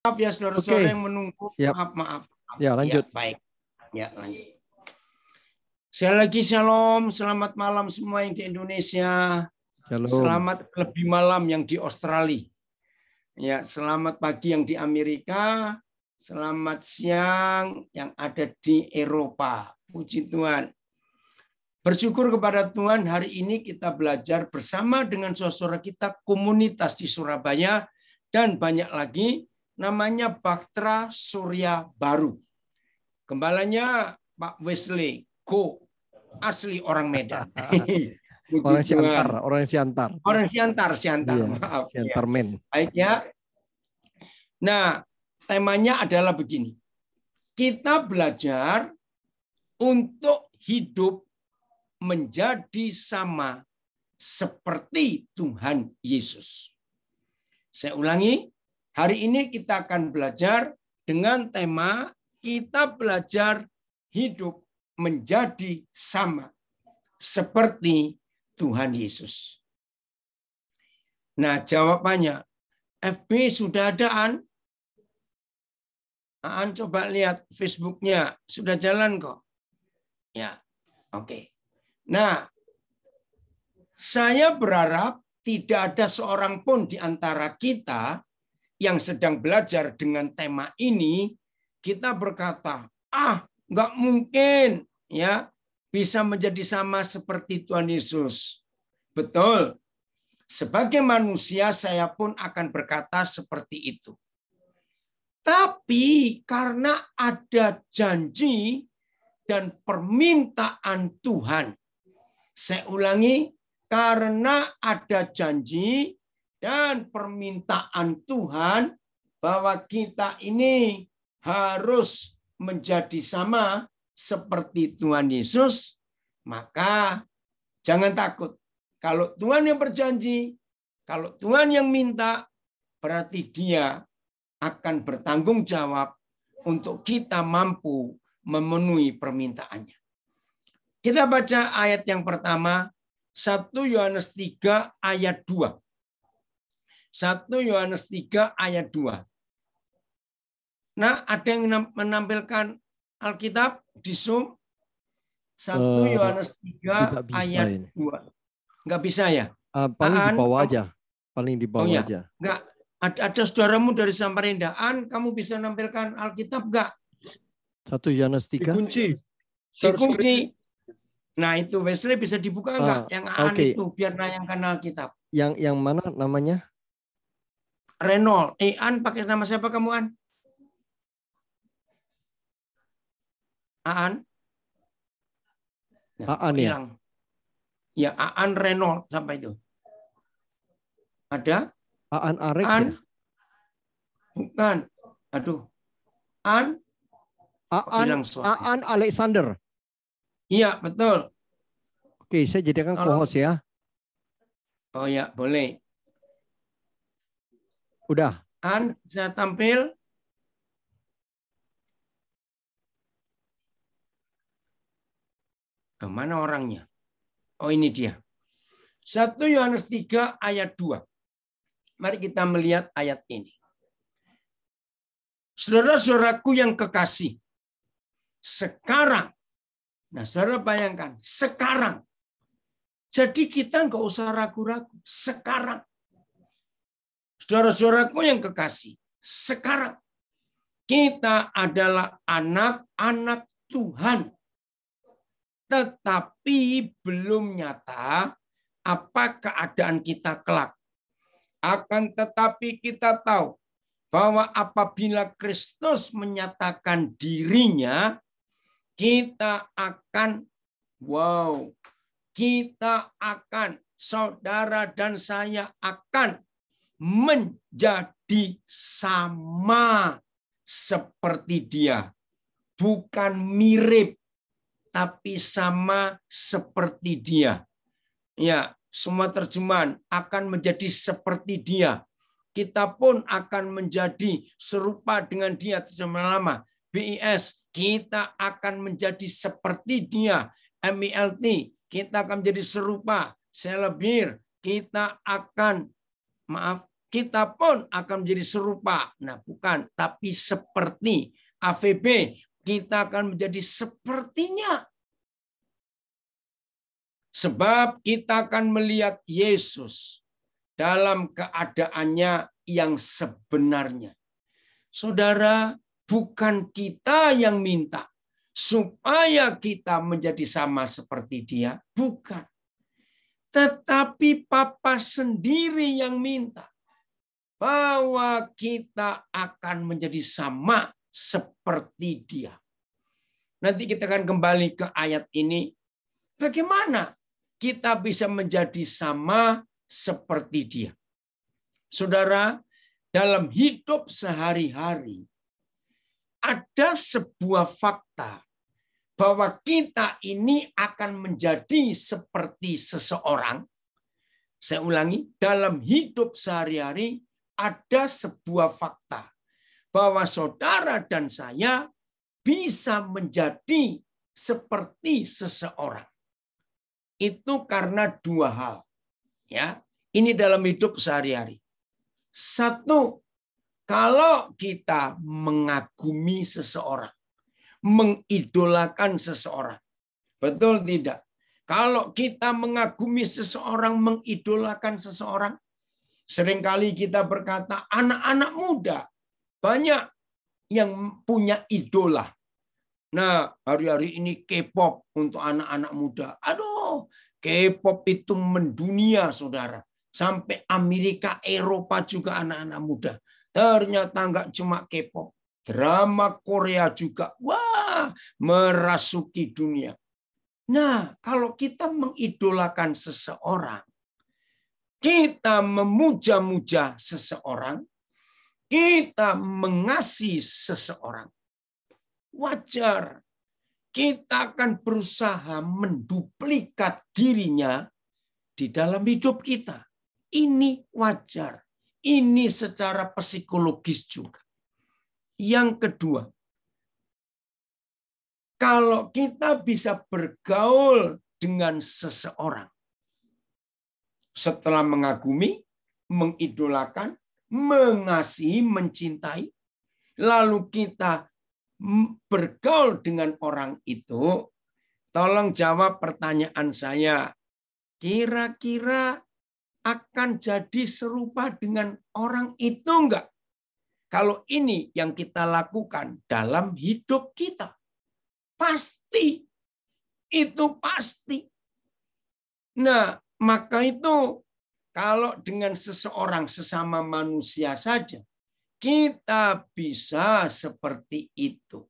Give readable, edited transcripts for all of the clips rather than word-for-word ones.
Maaf ya saudara-saudara Oke, yang menunggu. siap. Maaf. Ya, lanjut. Ya, baik. Ya, lanjut. Sekali lagi shalom, selamat malam semua yang di Indonesia. Shalom. Selamat lebih malam yang di Australia. Ya, selamat pagi yang di Amerika. Selamat siang yang ada di Eropa. Puji Tuhan. Bersyukur kepada Tuhan, hari ini kita belajar bersama dengan saudara kita komunitas di Surabaya dan banyak lagi, namanya Bahtera Surya Baru. Gembalanya Pak Wesley Go, asli orang Medan. Orang Siantar, orang Siantar. Orang Siantar, Iya, maaf. Siantar Ya. men. Baik ya. Nah, temanya adalah begini. Kita belajar untuk hidup menjadi sama seperti Tuhan Yesus. Saya ulangi, hari ini kita akan belajar dengan tema kita belajar hidup menjadi sama seperti Tuhan Yesus. Nah, jawabannya, FB sudah ada, Aan coba lihat Facebooknya, sudah jalan kok. Ya, oke. Nah, saya berharap tidak ada seorang pun di antara kita yang sedang belajar dengan tema ini, kita berkata, nggak mungkin ya bisa menjadi sama seperti Tuhan Yesus. Betul. Sebagai manusia saya pun akan berkata seperti itu. Tapi karena ada janji dan permintaan Tuhan. Saya ulangi, karena ada janji dan permintaan Tuhan bahwa kita ini harus menjadi sama seperti Tuhan Yesus, maka jangan takut. Kalau Tuhan yang berjanji, kalau Tuhan yang minta, berarti Dia akan bertanggung jawab untuk kita mampu memenuhi permintaannya. Kita baca ayat yang pertama, 1 Yohanes 3 ayat 2. 1 Yohanes 3 ayat 2. Nah, ada yang menampilkan Alkitab di Zoom? 1 Yohanes 3 ayat ini. 2. Enggak bisa ya? Paling di bawah aja. Paling di bawah aja. Enggak. Ada saudaramu dari Samarinda. Kamu bisa nampilkan Alkitab enggak? 1 Yohanes 3. Dikunci. Nah, itu Wesley bisa dibuka enggak? Yang itu biar nayangkan Alkitab. Yang mana namanya? Renold. An pakai nama siapa kamu, An? Aan? Aan ya? Hilang. Ya, Aan Renold sampai itu. Ada? Aan Arek An? ya? Bukan. Aduh. Aan? Aan Alexander. Iya, betul. Oke, saya jadikan co-host ya. Oh ya, boleh. Udah. An, bisa tampil? Mana orangnya? Oh, ini dia. 1 Yohanes 3 ayat 2. Mari kita melihat ayat ini. Saudara-saudaraku yang kekasih, sekarang, nah saudara bayangkan, sekarang. Jadi kita nggak usah ragu-ragu, sekarang. Saudara-saudaraku yang kekasih, sekarang kita adalah anak-anak Tuhan. Tetapi belum nyata apa keadaan kita kelak. Akan tetapi kita tahu bahwa apabila Kristus menyatakan dirinya, kita akan, saudara dan saya akan menjadi sama seperti Dia. Bukan mirip, tapi sama seperti Dia. Ya, semua terjemahan akan menjadi seperti Dia. Kita pun akan menjadi serupa dengan Dia. Terjemahan lama. BIS, kita akan menjadi seperti Dia. MILT, kita akan menjadi serupa. Selebir, kita kita pun akan menjadi serupa. Nah, bukan, tapi seperti AVB, kita akan menjadi sepertinya. Sebab kita akan melihat Yesus dalam keadaannya yang sebenarnya. Saudara, bukan kita yang minta supaya kita menjadi sama seperti dia, bukan. Tetapi Bapa sendiri yang minta bahwa kita akan menjadi sama seperti dia. Nanti kita akan kembali ke ayat ini. Bagaimana kita bisa menjadi sama seperti dia? Saudara, dalam hidup sehari-hari ada sebuah fakta bahwa kita ini akan menjadi seperti seseorang. Saya ulangi, dalam hidup sehari-hari ada sebuah fakta bahwa saudara dan saya bisa menjadi seperti seseorang. Itu karena dua hal. Ya, ini dalam hidup sehari-hari. Satu, kalau kita mengagumi seseorang, mengidolakan seseorang. Betul tidak? Kalau kita mengagumi seseorang, mengidolakan seseorang, seringkali kita berkata, anak-anak muda banyak yang punya idola. Nah, hari-hari ini K-pop untuk anak-anak muda. Aduh, K-pop itu mendunia, saudara. Sampai Amerika, Eropa juga anak-anak muda. Ternyata nggak cuma K-pop. Drama Korea juga. Wah, merasuki dunia. Nah, kalau kita mengidolakan seseorang, kita memuja-muja seseorang, kita mengasihi seseorang, wajar kita akan berusaha menduplikat dirinya di dalam hidup kita. Ini wajar. Ini secara psikologis juga. Yang kedua, kalau kita bisa bergaul dengan seseorang, setelah mengagumi, mengidolakan, mengasihi, mencintai, lalu kita bergaul dengan orang itu, tolong jawab pertanyaan saya. Kira-kira akan jadi serupa dengan orang itu enggak? Kalau ini yang kita lakukan dalam hidup kita. Pasti. Itu pasti. Nah, maka itu kalau dengan seseorang sesama manusia saja, kita bisa seperti itu.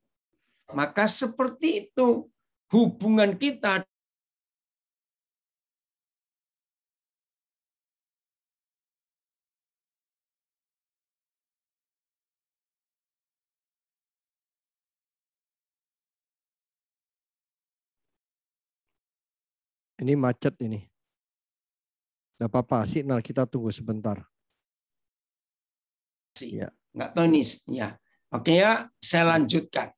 Maka seperti itu hubungan kita. Ini macet ini. Nggak apa-apa, signal kita tunggu sebentar. Ya. Nggak tahu nih. Ya. Oke ya, saya lanjutkan.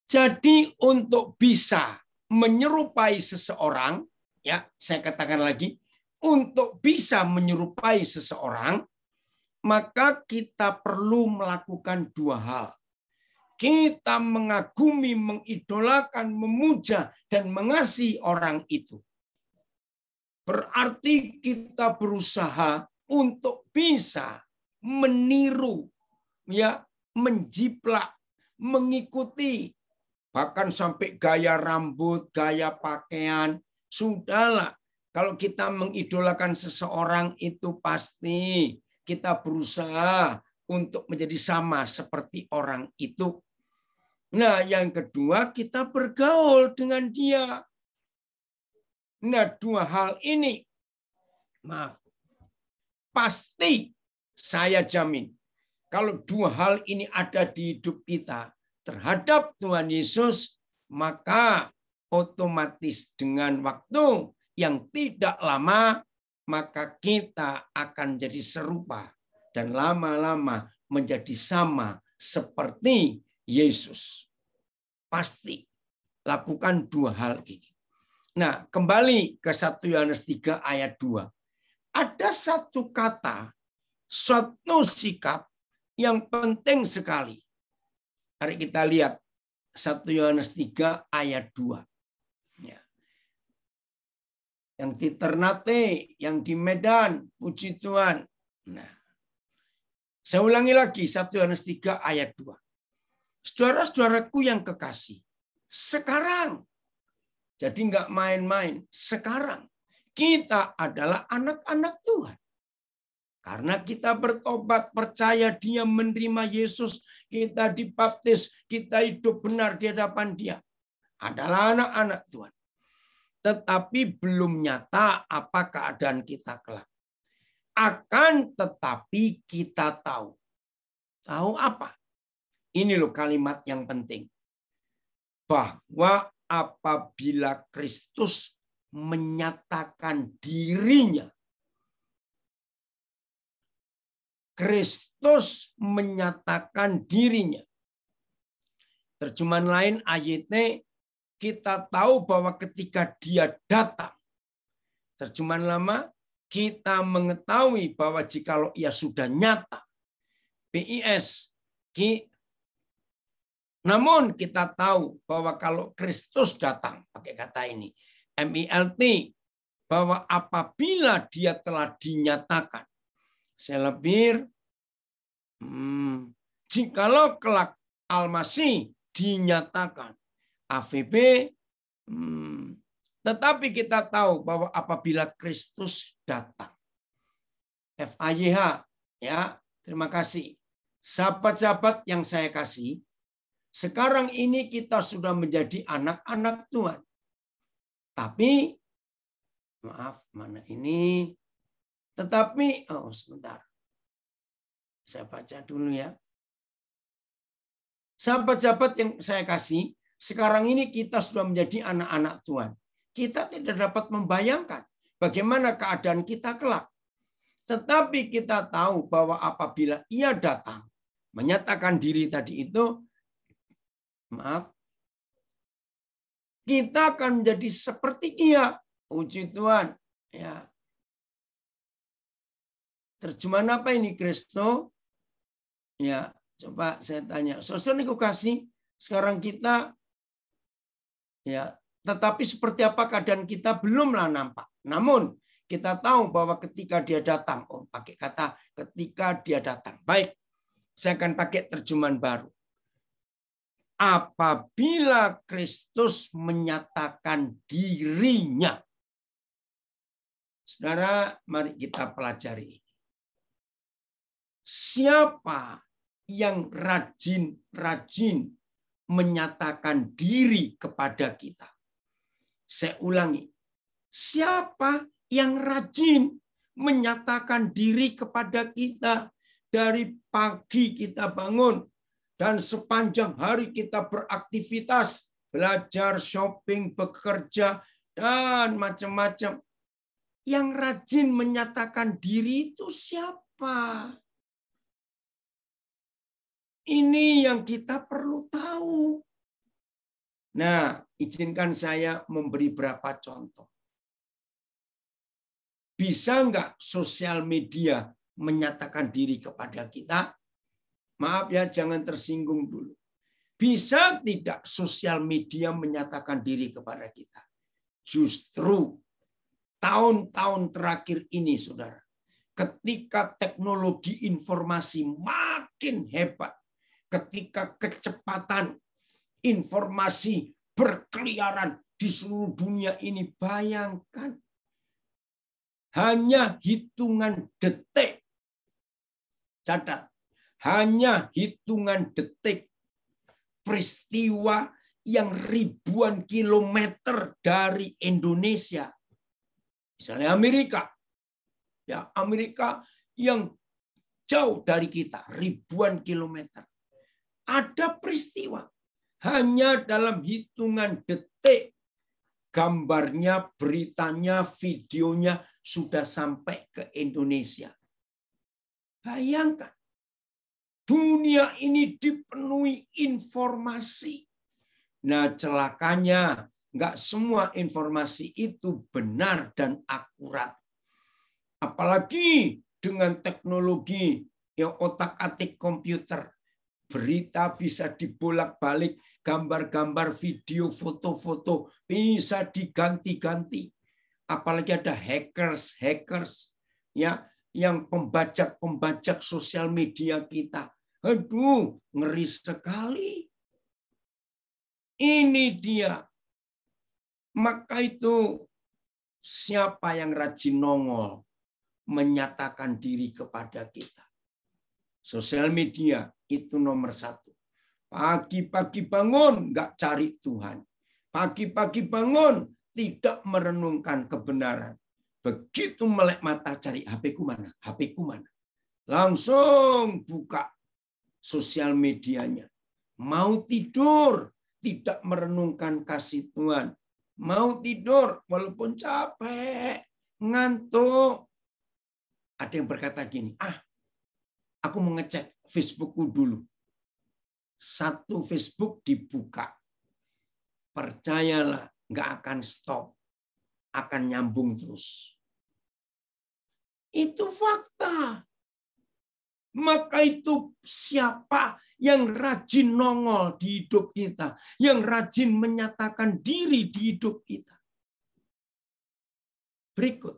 Jadi untuk bisa menyerupai seseorang, ya saya katakan lagi, untuk bisa menyerupai seseorang, maka kita perlu melakukan dua hal. Kita mengagumi, mengidolakan, memuja, dan mengasihi orang itu. Berarti kita berusaha untuk bisa meniru, ya, menjiplak, mengikuti, bahkan sampai gaya rambut, gaya pakaian. Sudahlah, kalau kita mengidolakan seseorang itu pasti kita berusaha untuk menjadi sama seperti orang itu. Nah, yang kedua, kita bergaul dengan dia. Nah, dua hal ini, maaf, pasti saya jamin, kalau dua hal ini ada di hidup kita terhadap Tuhan Yesus, maka otomatis dengan waktu yang tidak lama, maka kita akan jadi serupa dan lama-lama menjadi sama seperti Yesus. Pasti lakukan dua hal ini. Nah, kembali ke 1 Yohanes 3 ayat 2. ada satu kata, suatu sikap yang penting sekali. Mari kita lihat 1 Yohanes 3 ayat 2. Ya. Yang di Ternate, yang di Medan, puji Tuhan. Nah, saya ulangi lagi 1 Yohanes 3 ayat 2. Saudara-saudaraku yang kekasih, sekarang, jadi nggak main-main, sekarang kita adalah anak-anak Tuhan. Karena kita bertobat, percaya Dia, menerima Yesus, kita dibaptis, kita hidup benar di hadapan Dia. Adalah anak-anak Tuhan. Tetapi belum nyata apa keadaan kita kelak. Akan tetapi kita tahu. Tahu apa? Ini loh kalimat yang penting. Bahwa apabila Kristus menyatakan dirinya, Kristus menyatakan dirinya. Terjemahan lain ayatnya, kita tahu bahwa ketika Dia datang. Terjemahan lama, kita mengetahui bahwa jikalau Ia sudah nyata. BIS, namun kita tahu bahwa kalau Kristus datang, pakai kata ini, MILT, bahwa apabila Dia telah dinyatakan, selebir, jikalau kelak Al-Masih dinyatakan, AVB, tetapi kita tahu bahwa apabila Kristus datang, FAYH, ya, terima kasih. Sahabat-sahabat yang saya kasih, sekarang ini kita sudah menjadi anak-anak Tuhan. Tapi, maaf, mana ini? Tetapi, sebentar. Saya baca dulu ya. Sahabat-sahabat yang saya kasih, sekarang ini kita sudah menjadi anak-anak Tuhan. Kita tidak dapat membayangkan bagaimana keadaan kita kelak. Tetapi kita tahu bahwa apabila Ia datang, menyatakan diri tadi itu, maaf, kita akan menjadi seperti Dia. Puji Tuhan. Ya. Terjemahan apa ini, Kristo? Ya, coba saya tanya. Saudara niku kasih, sekarang kita, ya, tetapi seperti apa keadaan kita belumlah nampak. Namun kita tahu bahwa ketika Dia datang, pakai kata ketika Dia datang. Baik, saya akan pakai terjemahan baru. Apabila Kristus menyatakan dirinya. Saudara, mari kita pelajari. Siapa yang rajin menyatakan diri kepada kita? Saya ulangi. Siapa yang rajin menyatakan diri kepada kita? Dari pagi kita bangun, dan sepanjang hari kita beraktivitas, belajar, shopping, bekerja, dan macam-macam. Yang rajin menyatakan diri itu siapa? Ini yang kita perlu tahu. Nah, izinkan saya memberi beberapa contoh. Bisa nggak sosial media menyatakan diri kepada kita? Maaf ya, jangan tersinggung dulu. Bisa tidak sosial media menyatakan diri kepada kita? Justru tahun-tahun terakhir ini, saudara, ketika teknologi informasi makin hebat, ketika kecepatan informasi berkeliaran di seluruh dunia ini, bayangkan hanya hitungan detik. Catat, hanya hitungan detik peristiwa yang ribuan kilometer dari Indonesia. Misalnya Amerika. Ya, Amerika yang jauh dari kita, ribuan kilometer. Ada peristiwa. Hanya dalam hitungan detik, gambarnya, beritanya, videonya sudah sampai ke Indonesia. Bayangkan, dunia ini dipenuhi informasi. Nah, celakanya, nggak semua informasi itu benar dan akurat. Apalagi dengan teknologi yang otak-atik komputer. Berita bisa dibolak-balik, gambar-gambar, video, foto-foto bisa diganti-ganti. Apalagi ada hackers ya, yang pembajak sosial media kita. Aduh, ngeri sekali. Ini dia. Maka itu siapa yang rajin nongol menyatakan diri kepada kita. Sosial media itu nomor 1. Pagi-pagi bangun nggak cari Tuhan. Pagi-pagi bangun tidak merenungkan kebenaran. Begitu melek mata cari HP-ku mana? HP-ku mana? Langsung buka sosial medianya. Mau tidur tidak merenungkan kasih Tuhan. Mau tidur walaupun capek, ngantuk. Ada yang berkata gini, aku mau ngecek Facebookku dulu. Satu Facebook dibuka. Percayalah, nggak akan stop. Akan nyambung terus. Itu fakta. Maka itu siapa yang rajin nongol di hidup kita. Yang rajin menyatakan diri di hidup kita. Berikut.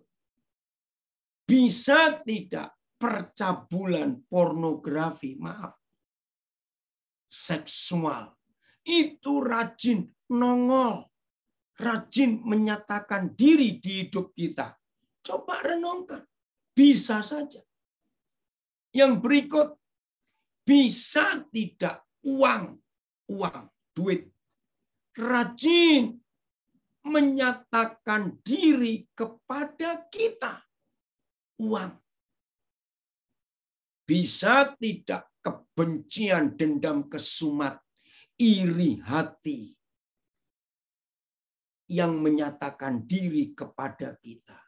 Bisa tidak percabulan pornografi, seksual. Itu rajin nongol. Rajin menyatakan diri di hidup kita. Coba renungkan. Bisa saja. Yang berikut. Bisa tidak uang, duit. Rajin menyatakan diri kepada kita. Uang. Bisa tidak kebencian, dendam, kesumat, iri hati yang menyatakan diri kepada kita.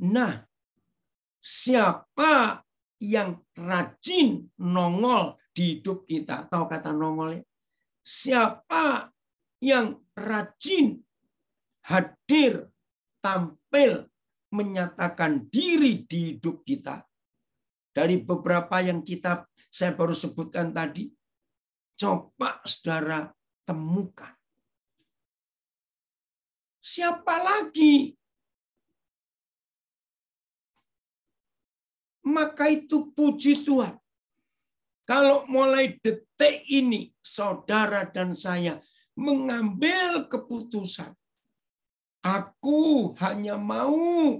Nah, siapa yang rajin nongol di hidup kita? Tahu kata nongol? Siapa yang rajin hadir, tampil, menyatakan diri di hidup kita? Dari beberapa yang saya baru sebutkan tadi, coba saudara temukan. Siapa lagi? Maka itu puji Tuhan. Kalau mulai detik ini, saudara dan saya mengambil keputusan. Aku hanya mau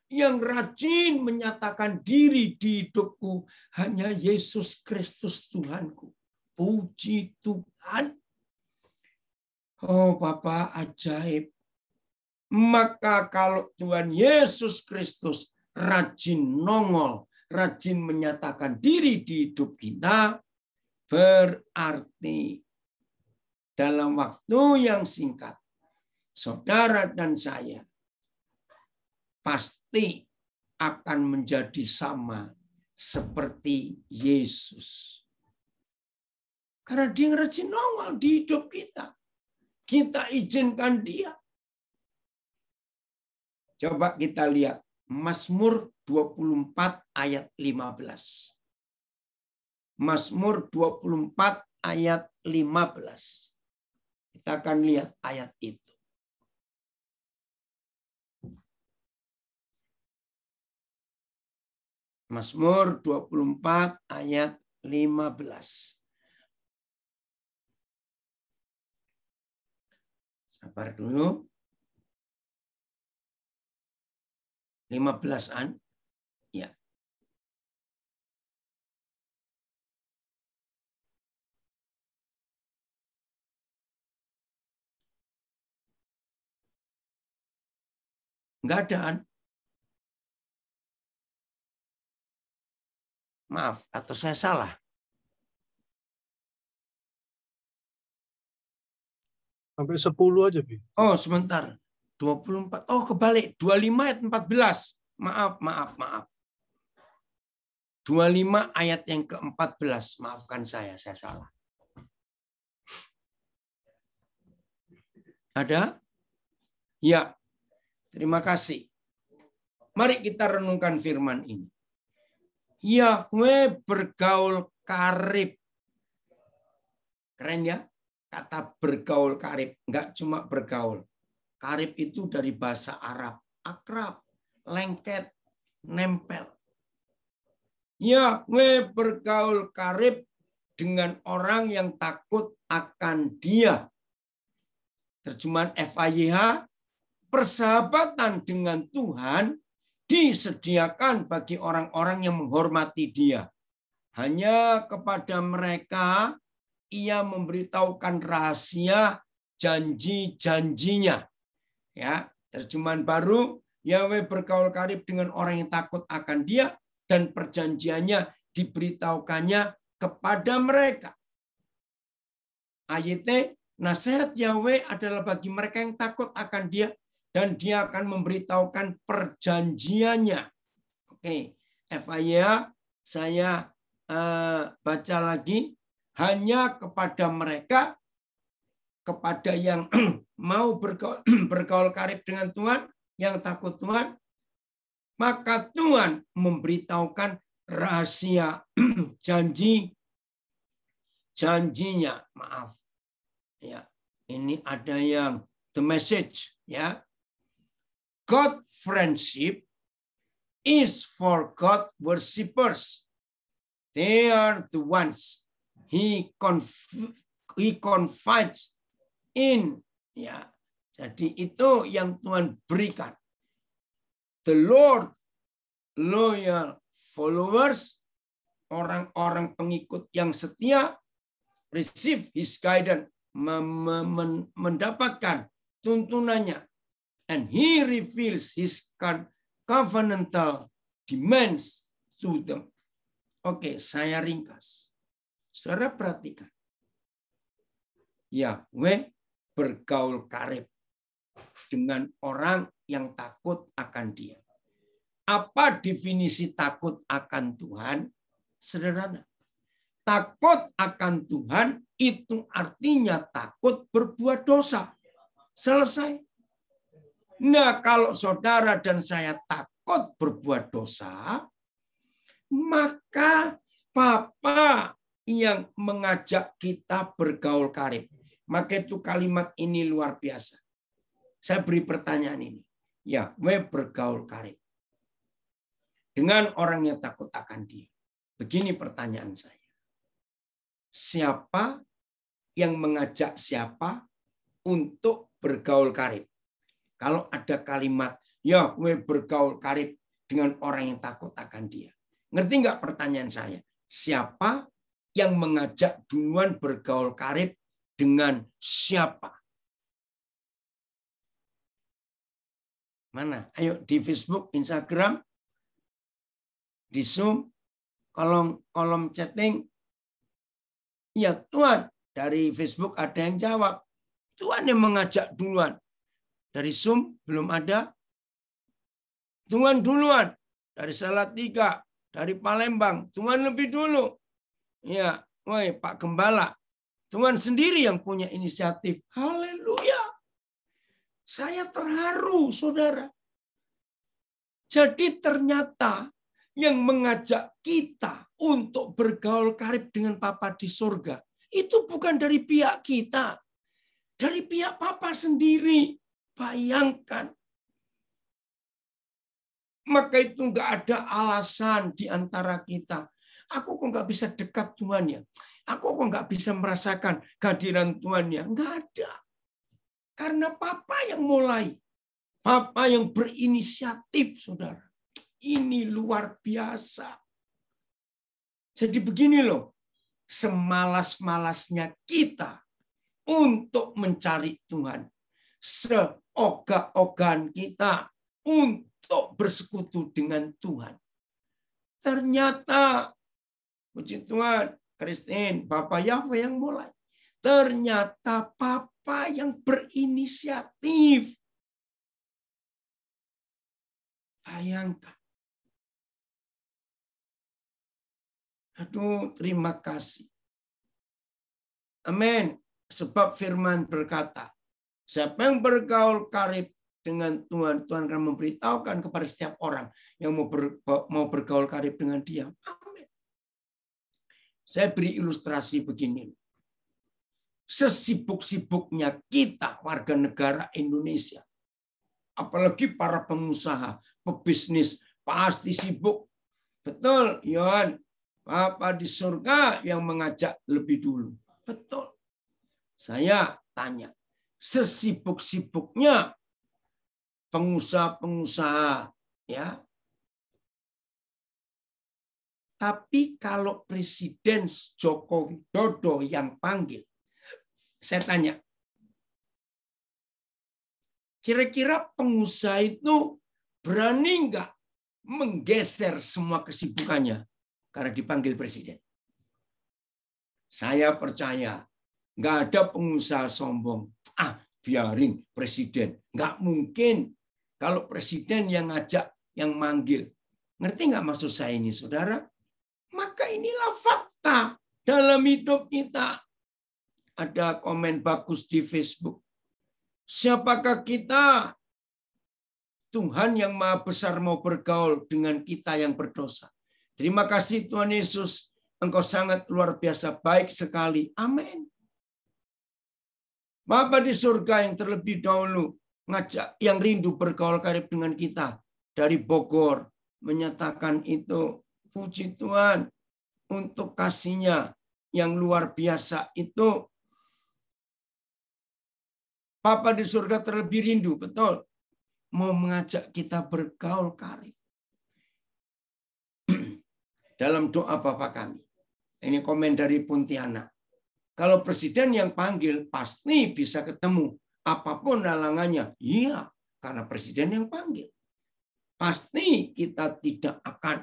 yang rajin menyatakan diri di hidupku. Hanya Yesus Kristus Tuhanku. Puji Tuhan. Oh Bapak ajaib. Maka kalau Tuhan Yesus Kristus rajin nongol, rajin menyatakan diri di hidup kita, berarti dalam waktu yang singkat, saudara dan saya pasti akan menjadi sama seperti Yesus. Karena dia rajin nongol di hidup kita. Kita izinkan dia. Coba kita lihat Mazmur 24 ayat 15. Mazmur 24 ayat 15. Kita akan lihat ayat itu. Mazmur 24 ayat 15. Sabar dulu. 15-an. Ya. Enggak ada. Maaf, atau saya salah? Sampai 10 aja, Bi. Oh, sebentar. 24. Oh, kebalik. 25 ayat 14. Maaf. 25 ayat yang ke-14. Maafkan saya salah. Ada? Ya, terima kasih. Mari kita renungkan firman ini. Yahweh bergaul karib. Keren ya? Kata bergaul karib. Enggak cuma bergaul. Karib itu dari bahasa Arab. Akrab, lengket, nempel. Yahweh bergaul karib dengan orang yang takut akan Dia. Terjemahan FAYH, persahabatan dengan Tuhan disediakan bagi orang-orang yang menghormati Dia. Hanya kepada mereka Ia memberitahukan rahasia janji-janjinya. Ya, terjemahan baru, Yahweh bergaul karib dengan orang yang takut akan Dia dan perjanjiannya diberitahukannya kepada mereka. AYT, nasihat Yahweh adalah bagi mereka yang takut akan Dia dan Dia akan memberitahukan perjanjiannya. Oke, FAYA saya baca lagi, hanya kepada mereka, kepada yang mau bergaul karib dengan Tuhan, yang takut Tuhan, maka Tuhan memberitahukan rahasia janjinya. Maaf. Ya, ini ada yang the message ya. God friendship is for God worshippers. They are the ones he confides in. Ya, jadi itu yang Tuhan berikan. The Lord loyal followers, orang-orang pengikut yang setia, receive his guidance, mendapatkan tuntunannya, and he reveals his covenantal demands to them. Oke, saya ringkas. Saudara perhatikan. Yahweh bergaul karib dengan orang yang takut akan Dia. Apa definisi takut akan Tuhan? Sederhana. Takut akan Tuhan itu artinya takut berbuat dosa. Selesai. Nah, kalau saudara dan saya takut berbuat dosa, maka Bapa yang mengajak kita bergaul karib. Maka itu kalimat ini luar biasa. Saya beri pertanyaan ini. Yahweh bergaul karib dengan orang yang takut akan Dia. Begini pertanyaan saya. Siapa yang mengajak siapa untuk bergaul karib? Kalau ada kalimat Yahweh bergaul karib dengan orang yang takut akan Dia. Ngerti nggak pertanyaan saya? Siapa yang mengajak duluan bergaul karib dengan siapa? Mana? Ayo di Facebook, Instagram, di Zoom, kolom chatting. Ya Tuhan, dari Facebook ada yang jawab. Tuhan yang mengajak duluan. Dari Zoom belum ada. Tuhan duluan. Dari Salatiga, dari Palembang. Tuhan lebih dulu. Ya, woi Pak Gembala. Tuhan sendiri yang punya inisiatif. Haleluya. Saya terharu, saudara. Jadi ternyata yang mengajak kita untuk bergaul karib dengan Bapa di surga, itu bukan dari pihak kita. Dari pihak Bapa sendiri. Bayangkan. Maka itu nggak ada alasan di antara kita. Aku kok nggak bisa dekat Tuhan ya? Aku kok nggak bisa merasakan kehadiran Tuhan ya? Nggak ada. Karena Papa yang mulai. Papa yang berinisiatif, saudara. Ini luar biasa. Jadi begini loh. Semalas-malasnya kita untuk mencari Tuhan. Seogah-ogahan kita untuk bersekutu dengan Tuhan. Ternyata, puji Tuhan, Christine, Bapak Yahweh yang mulai. Ternyata Papa yang berinisiatif. Bayangkan. Aduh, terima kasih. Amin. Sebab firman berkata, siapa yang bergaul karib dengan Tuhan, Tuhan akan memberitahukan kepada setiap orang yang mau bergaul karib dengan dia. Amin. Saya beri ilustrasi begini. Sesibuk-sibuknya kita warga negara Indonesia, apalagi para pengusaha, pebisnis, pasti sibuk. Betul, Yohan. Bapa di surga yang mengajak lebih dulu. Betul. Saya tanya, sesibuk-sibuknya pengusaha-pengusaha, ya. Tapi kalau Presiden Joko Widodo yang panggil, saya tanya, kira-kira pengusaha itu berani nggak menggeser semua kesibukannya karena dipanggil Presiden? Saya percaya nggak ada pengusaha sombong. Biarin Presiden. Nggak mungkin kalau Presiden yang ngajak, yang manggil. Ngerti nggak maksud saya ini, saudara? Maka inilah fakta dalam hidup kita. Ada komen bagus di Facebook. Siapakah kita? Tuhan yang Maha Besar mau bergaul dengan kita yang berdosa. Terima kasih Tuhan Yesus. Engkau sangat luar biasa baik sekali. Amin. Bapa di surga yang terlebih dahulu ngajak yang rindu bergaul karib dengan kita dari Bogor menyatakan itu. Puji Tuhan untuk kasih-Nya yang luar biasa itu. Bapa di surga terlebih rindu, betul, mau mengajak kita bergaul karib. Dalam doa Bapa kami. Ini komen dari Pontianak. Kalau Presiden yang panggil, pasti bisa ketemu. Apapun halangannya. Iya, karena Presiden yang panggil. Pasti kita tidak akan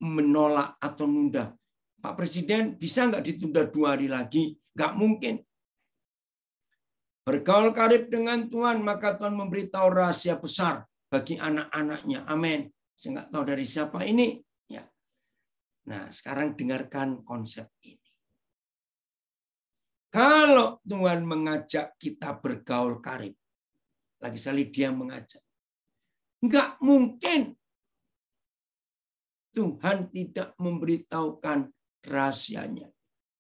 menolak atau nunda. Pak Presiden bisa nggak ditunda 2 hari lagi? Nggak mungkin. Bergaul karib dengan Tuhan, maka Tuhan memberitahu rahasia besar bagi anak-anaknya. Amin. Saya nggak tahu dari siapa ini. Ya. Nah, sekarang dengarkan konsep ini. Kalau Tuhan mengajak kita bergaul karib, lagi sekali dia mengajak, nggak mungkin Tuhan tidak memberitahukan rahasianya.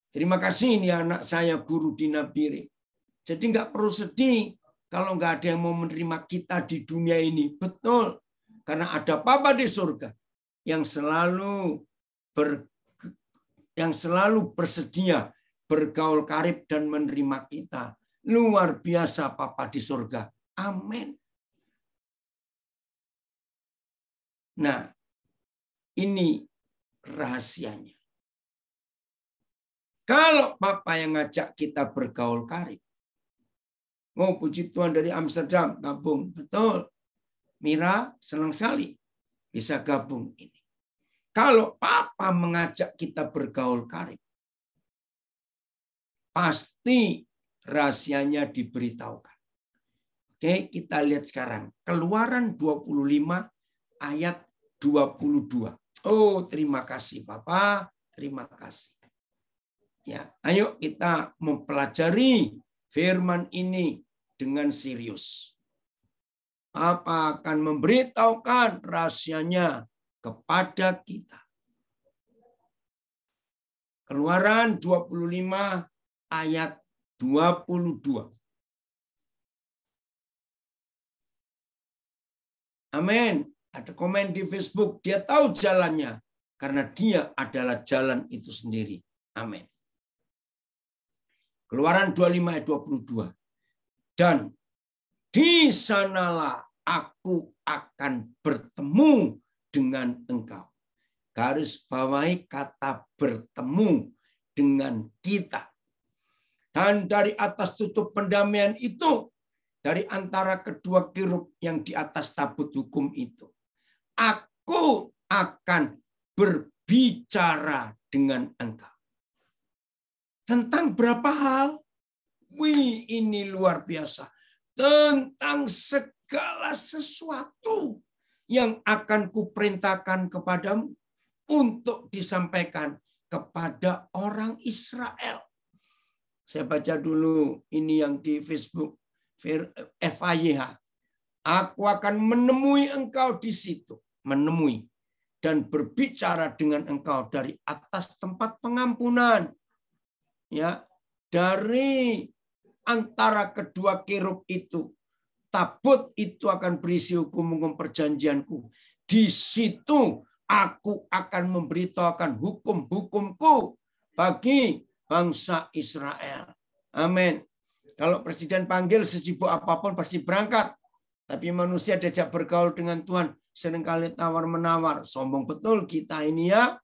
Terima kasih ini anak saya guru di Nabire. Jadi nggak perlu sedih kalau nggak ada yang mau menerima kita di dunia ini. Betul, karena ada Bapa di surga yang selalu bersedia bergaul karib dan menerima kita. Luar biasa Bapa di surga. Amin. Nah, ini rahasianya. Kalau Bapa yang ngajak kita bergaul karib. Oh, puji Tuhan dari Amsterdam gabung. Betul. Mira senang sekali bisa gabung ini. Kalau Papa mengajak kita bergaul karib, pasti rahasianya diberitahukan. Oke, kita lihat sekarang. Keluaran 25 ayat 22. Oh, terima kasih Bapak. Terima kasih. Ya, ayo kita mempelajari firman ini dengan serius. Papa akan memberitahukan rahasianya kepada kita. Keluaran 25 ayat 22. Amin. Ada komen di Facebook, dia tahu jalannya karena dia adalah jalan itu sendiri. Amin. Keluaran 25 ayat 22. Dan di sanalah aku akan bertemu dengan engkau. Garis bawahi kata bertemu dengan kita. Dan dari atas tutup pendamaian itu, dari antara kedua kirub yang di atas tabut hukum itu, aku akan berbicara dengan engkau. Tentang berapa hal? Wih, ini luar biasa. Tentang segala sesuatu yang akan kuperintahkan kepadamu untuk disampaikan kepada orang Israel. Saya baca dulu ini yang di Facebook FAYH. Aku akan menemui engkau di situ. Menemui. Dan berbicara dengan engkau dari atas tempat pengampunan. Ya, dari antara kedua kerub itu, tabut itu akan berisi hukum-hukum perjanjianku. Di situ aku akan memberitahukan hukum-hukumku bagi bangsa Israel. Amin. Kalau presiden panggil sesibuk apapun pasti berangkat. Tapi manusia diajak bergaul dengan Tuhan seringkali tawar-menawar. Sombong betul kita ini ya.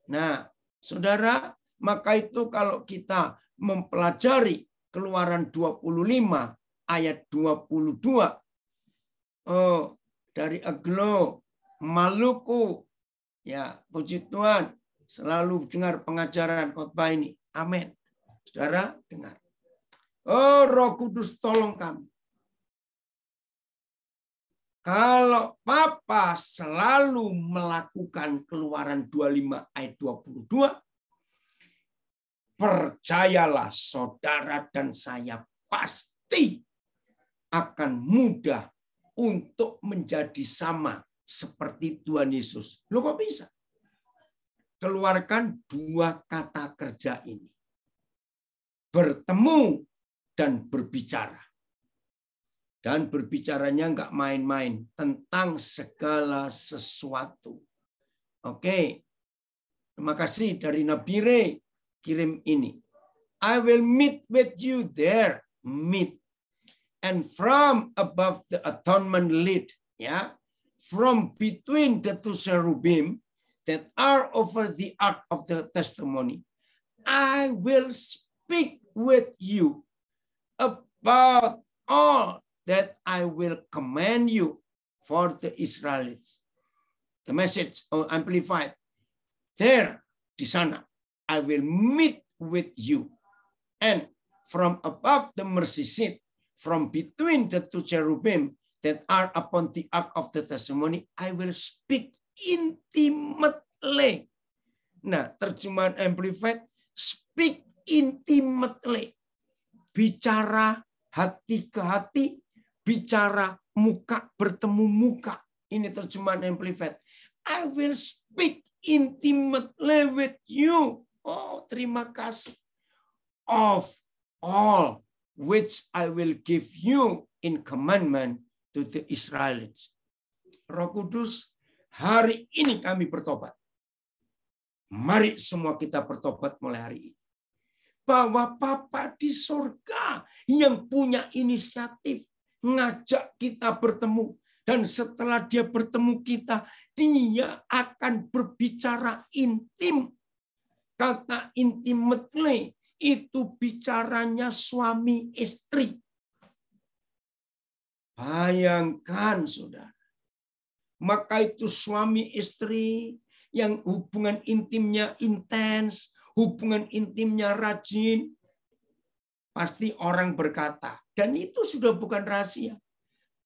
Nah, saudara, maka itu kalau kita mempelajari Keluaran 25 ayat 22. Oh, dari Aglo, Maluku. Ya, puji Tuhan. Selalu dengar pengajaran khotbah ini. Amin. Saudara, dengar. Oh, Roh Kudus tolong kami. Kalau Papa selalu melakukan Keluaran 25 ayat 22, percayalah saudara dan saya pasti akan mudah untuk menjadi sama seperti Tuhan Yesus. Loh kok bisa? Keluarkan dua kata kerja ini. Bertemu dan berbicara. Dan berbicaranya nggak main-main tentang segala sesuatu. Oke. Terima kasih dari Nabire kirim ini. I will meet with you there. Meet. And from above the atonement lid. Ya. From between the two cherubim that are over the ark of the testimony. I will speak with you about all that I will command you for the Israelites. The message amplified. There, di sana, I will meet with you. And from above the mercy seat, from between the two cherubim that are upon the ark of the testimony, I will speak intimately. Nah, terjemahan amplified, speak intimately. Bicara hati ke hati, bicara muka bertemu muka. Ini terjemahan amplified. I will speak intimately with you. Oh, terima kasih. Of all which I will give you in commandment to the Israelites. Roh Kudus, hari ini kami bertobat. Mari semua kita bertobat mulai hari ini. Bahwa Bapa di surga yang punya inisiatif ngajak kita bertemu. Dan setelah dia bertemu kita, dia akan berbicara intim. Kata intimately itu bicaranya suami istri. Bayangkan, saudara. Maka itu suami istri yang hubungan intimnya intens, hubungan intimnya rajin. Pasti orang berkata, dan itu sudah bukan rahasia.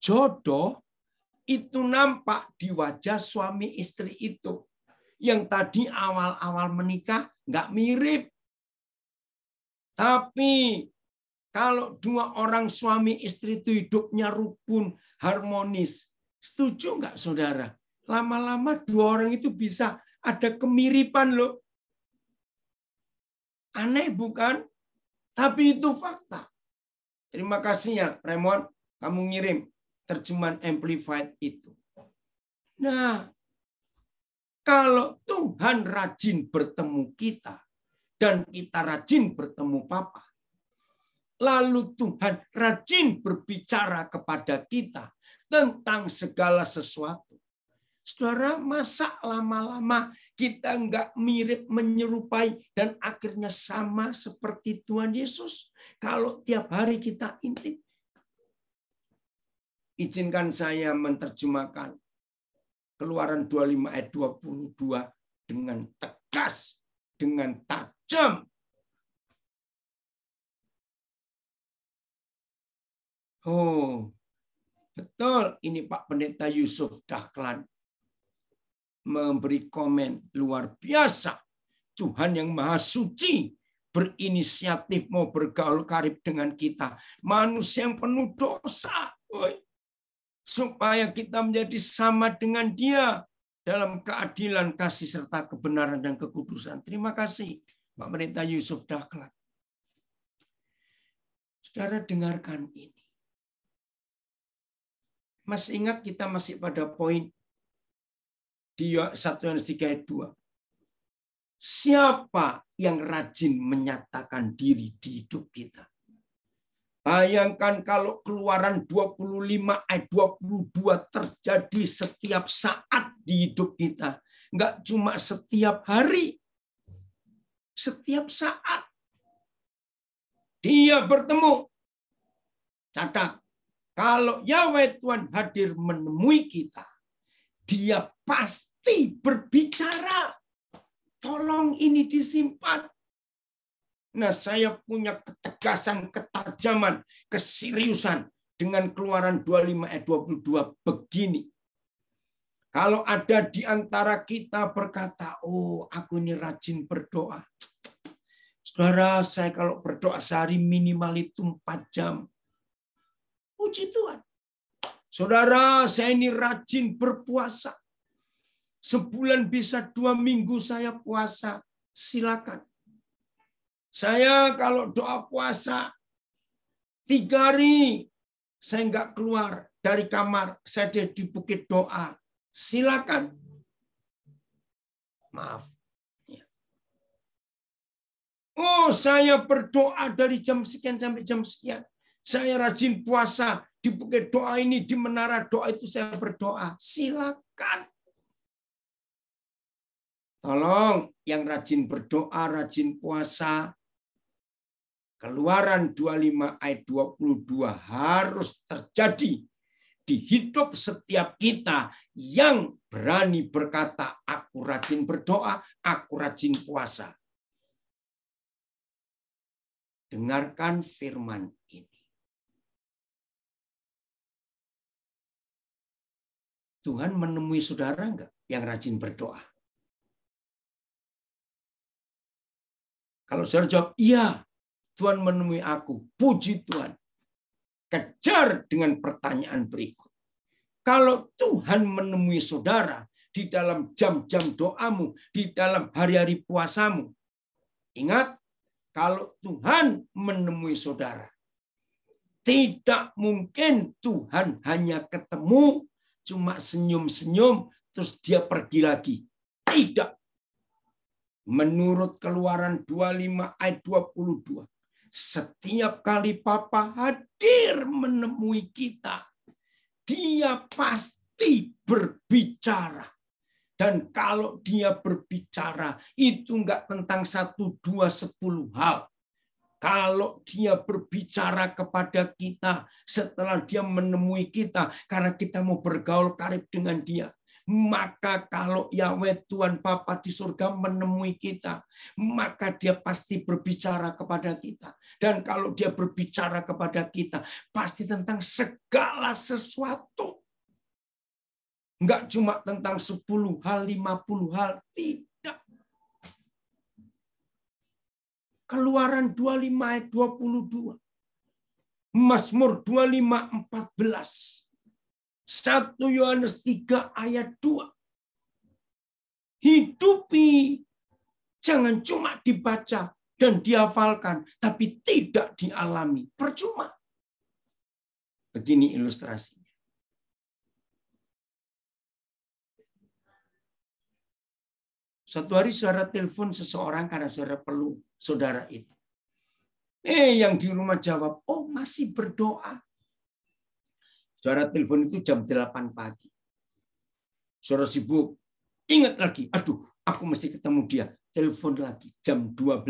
Jodoh itu nampak di wajah suami istri itu. Yang tadi awal-awal menikah nggak mirip. Tapi kalau dua orang suami istri itu hidupnya rukun, harmonis. Setuju nggak saudara? Lama-lama dua orang itu bisa ada kemiripan loh. Aneh bukan? Tapi itu fakta. Terima kasih ya Raymond, kamu ngirim terjemahan amplified itu. Nah, kalau Tuhan rajin bertemu kita dan kita rajin bertemu Papa, lalu Tuhan rajin berbicara kepada kita tentang segala sesuatu. Saudara, masa lama-lama kita nggak mirip menyerupai dan akhirnya sama seperti Tuhan Yesus? Kalau tiap hari kita intim. Izinkan saya menerjemahkan Keluaran 25 ayat 22 dengan tegas, dengan tajam. Oh, betul. Ini Pak Pendeta Yusuf Dahlan memberi komen luar biasa. Tuhan yang Maha Suci berinisiatif mau bergaul karib dengan kita. Manusia yang penuh dosa. supaya kita menjadi sama dengan Dia dalam keadilan, kasih, serta kebenaran dan kekudusan. Terima kasih, Pak Pendeta Yusuf Daklat. Saudara, dengarkan ini. Masih ingat kita masih pada poin di 1 Yohanes 3 ayat 2. Siapa yang rajin menyatakan diri di hidup kita? Bayangkan kalau Keluaran 25 ayat 22 terjadi setiap saat di hidup kita. Enggak cuma setiap hari. Setiap saat. Dia bertemu. Catat. Kalau Yahweh Tuhan hadir menemui kita, Dia pasti berbicara. Tolong ini disimpan. Nah, saya punya ketegasan, ketajaman, keseriusan dengan Keluaran 25 ayat 22 begini. Kalau ada di antara kita berkata, oh aku ini rajin berdoa. Saudara, saya kalau berdoa sehari minimal itu 4 jam. Puji Tuhan. Saudara, saya ini rajin berpuasa. Sebulan bisa 2 minggu saya puasa. Silakan. Saya kalau doa puasa 3 hari, saya nggak keluar dari kamar, saya di bukit doa. Silakan. Maaf. Oh, saya berdoa dari jam sekian sampai jam sekian. Saya rajin puasa di bukit doa ini, di menara doa itu saya berdoa. Silakan. Tolong yang rajin berdoa, rajin puasa, Keluaran 25 ayat 22 harus terjadi di hidup setiap kita yang berani berkata, aku rajin berdoa, aku rajin puasa. Dengarkan firman ini. Tuhan menemui saudara enggak yang rajin berdoa? Kalau saudara jawab, iya, Tuhan menemui aku. Puji Tuhan. Kejar dengan pertanyaan berikut. Kalau Tuhan menemui saudara di dalam jam-jam doamu, di dalam hari-hari puasamu, ingat, kalau Tuhan menemui saudara, tidak mungkin Tuhan hanya ketemu, cuma senyum-senyum, terus dia pergi lagi. Tidak. Menurut Keluaran 25 ayat 22, setiap kali Papa hadir menemui kita, Dia pasti berbicara. Dan kalau Dia berbicara, itu enggak tentang 1, 2, 10 hal. Kalau Dia berbicara kepada kita setelah Dia menemui kita, karena kita mau bergaul karib dengan Dia, maka kalau Yahweh Tuhan Bapa di surga menemui kita, maka Dia pasti berbicara kepada kita. Dan kalau Dia berbicara kepada kita, pasti tentang segala sesuatu. Enggak cuma tentang 10 hal, 50 hal. Tidak. Keluaran 25 ayat 22. Mazmur 25, 14. 1 Yohanes 3 ayat 2. Hidupi. Jangan cuma dibaca dan dihafalkan, tapi tidak dialami. Percuma. Begini ilustrasinya. Satu hari saudara telepon seseorang karena saudara perlu saudara itu. Yang di rumah jawab, oh masih berdoa. Saudara telepon itu jam 8 pagi. Saudara sibuk. Ingat lagi, aduh, aku mesti ketemu dia. Telepon lagi jam 12.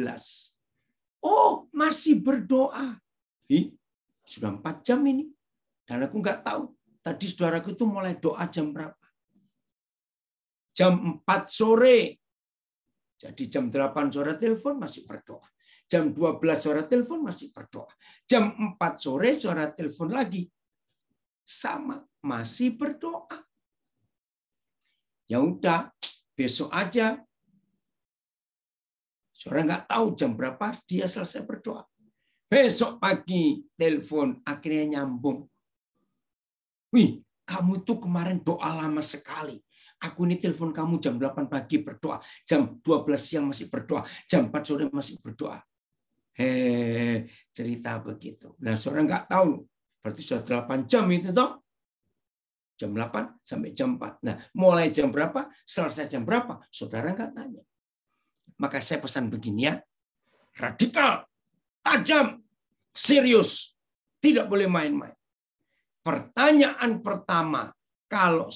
Oh, masih berdoa. Sudah 4 jam ini. Dan aku nggak tahu. Tadi saudaraku itu mulai doa jam berapa. Jam 4 sore. Jadi jam 8 saudara telepon masih berdoa. Jam 12 saudara telepon masih berdoa. Jam 4 sore saudara telepon lagi. Sama, masih berdoa. Ya udah, besok aja. Saudara nggak tahu jam berapa dia selesai berdoa. Besok pagi telepon akhirnya nyambung. Wih, kamu tuh kemarin doa lama sekali. Aku ini telepon kamu jam 8 pagi berdoa, jam 12 siang masih berdoa, jam 4 sore masih berdoa. Cerita begitu. Nah, saudara nggak tahu. Berarti sudah 8 jam itu toh. Jam 8 sampai jam 4. Nah, mulai jam berapa, selesai jam berapa, saudara nggak tanya. Maka saya pesan begini ya. Radikal, tajam, serius. Tidak boleh main-main. Pertanyaan pertama, kalau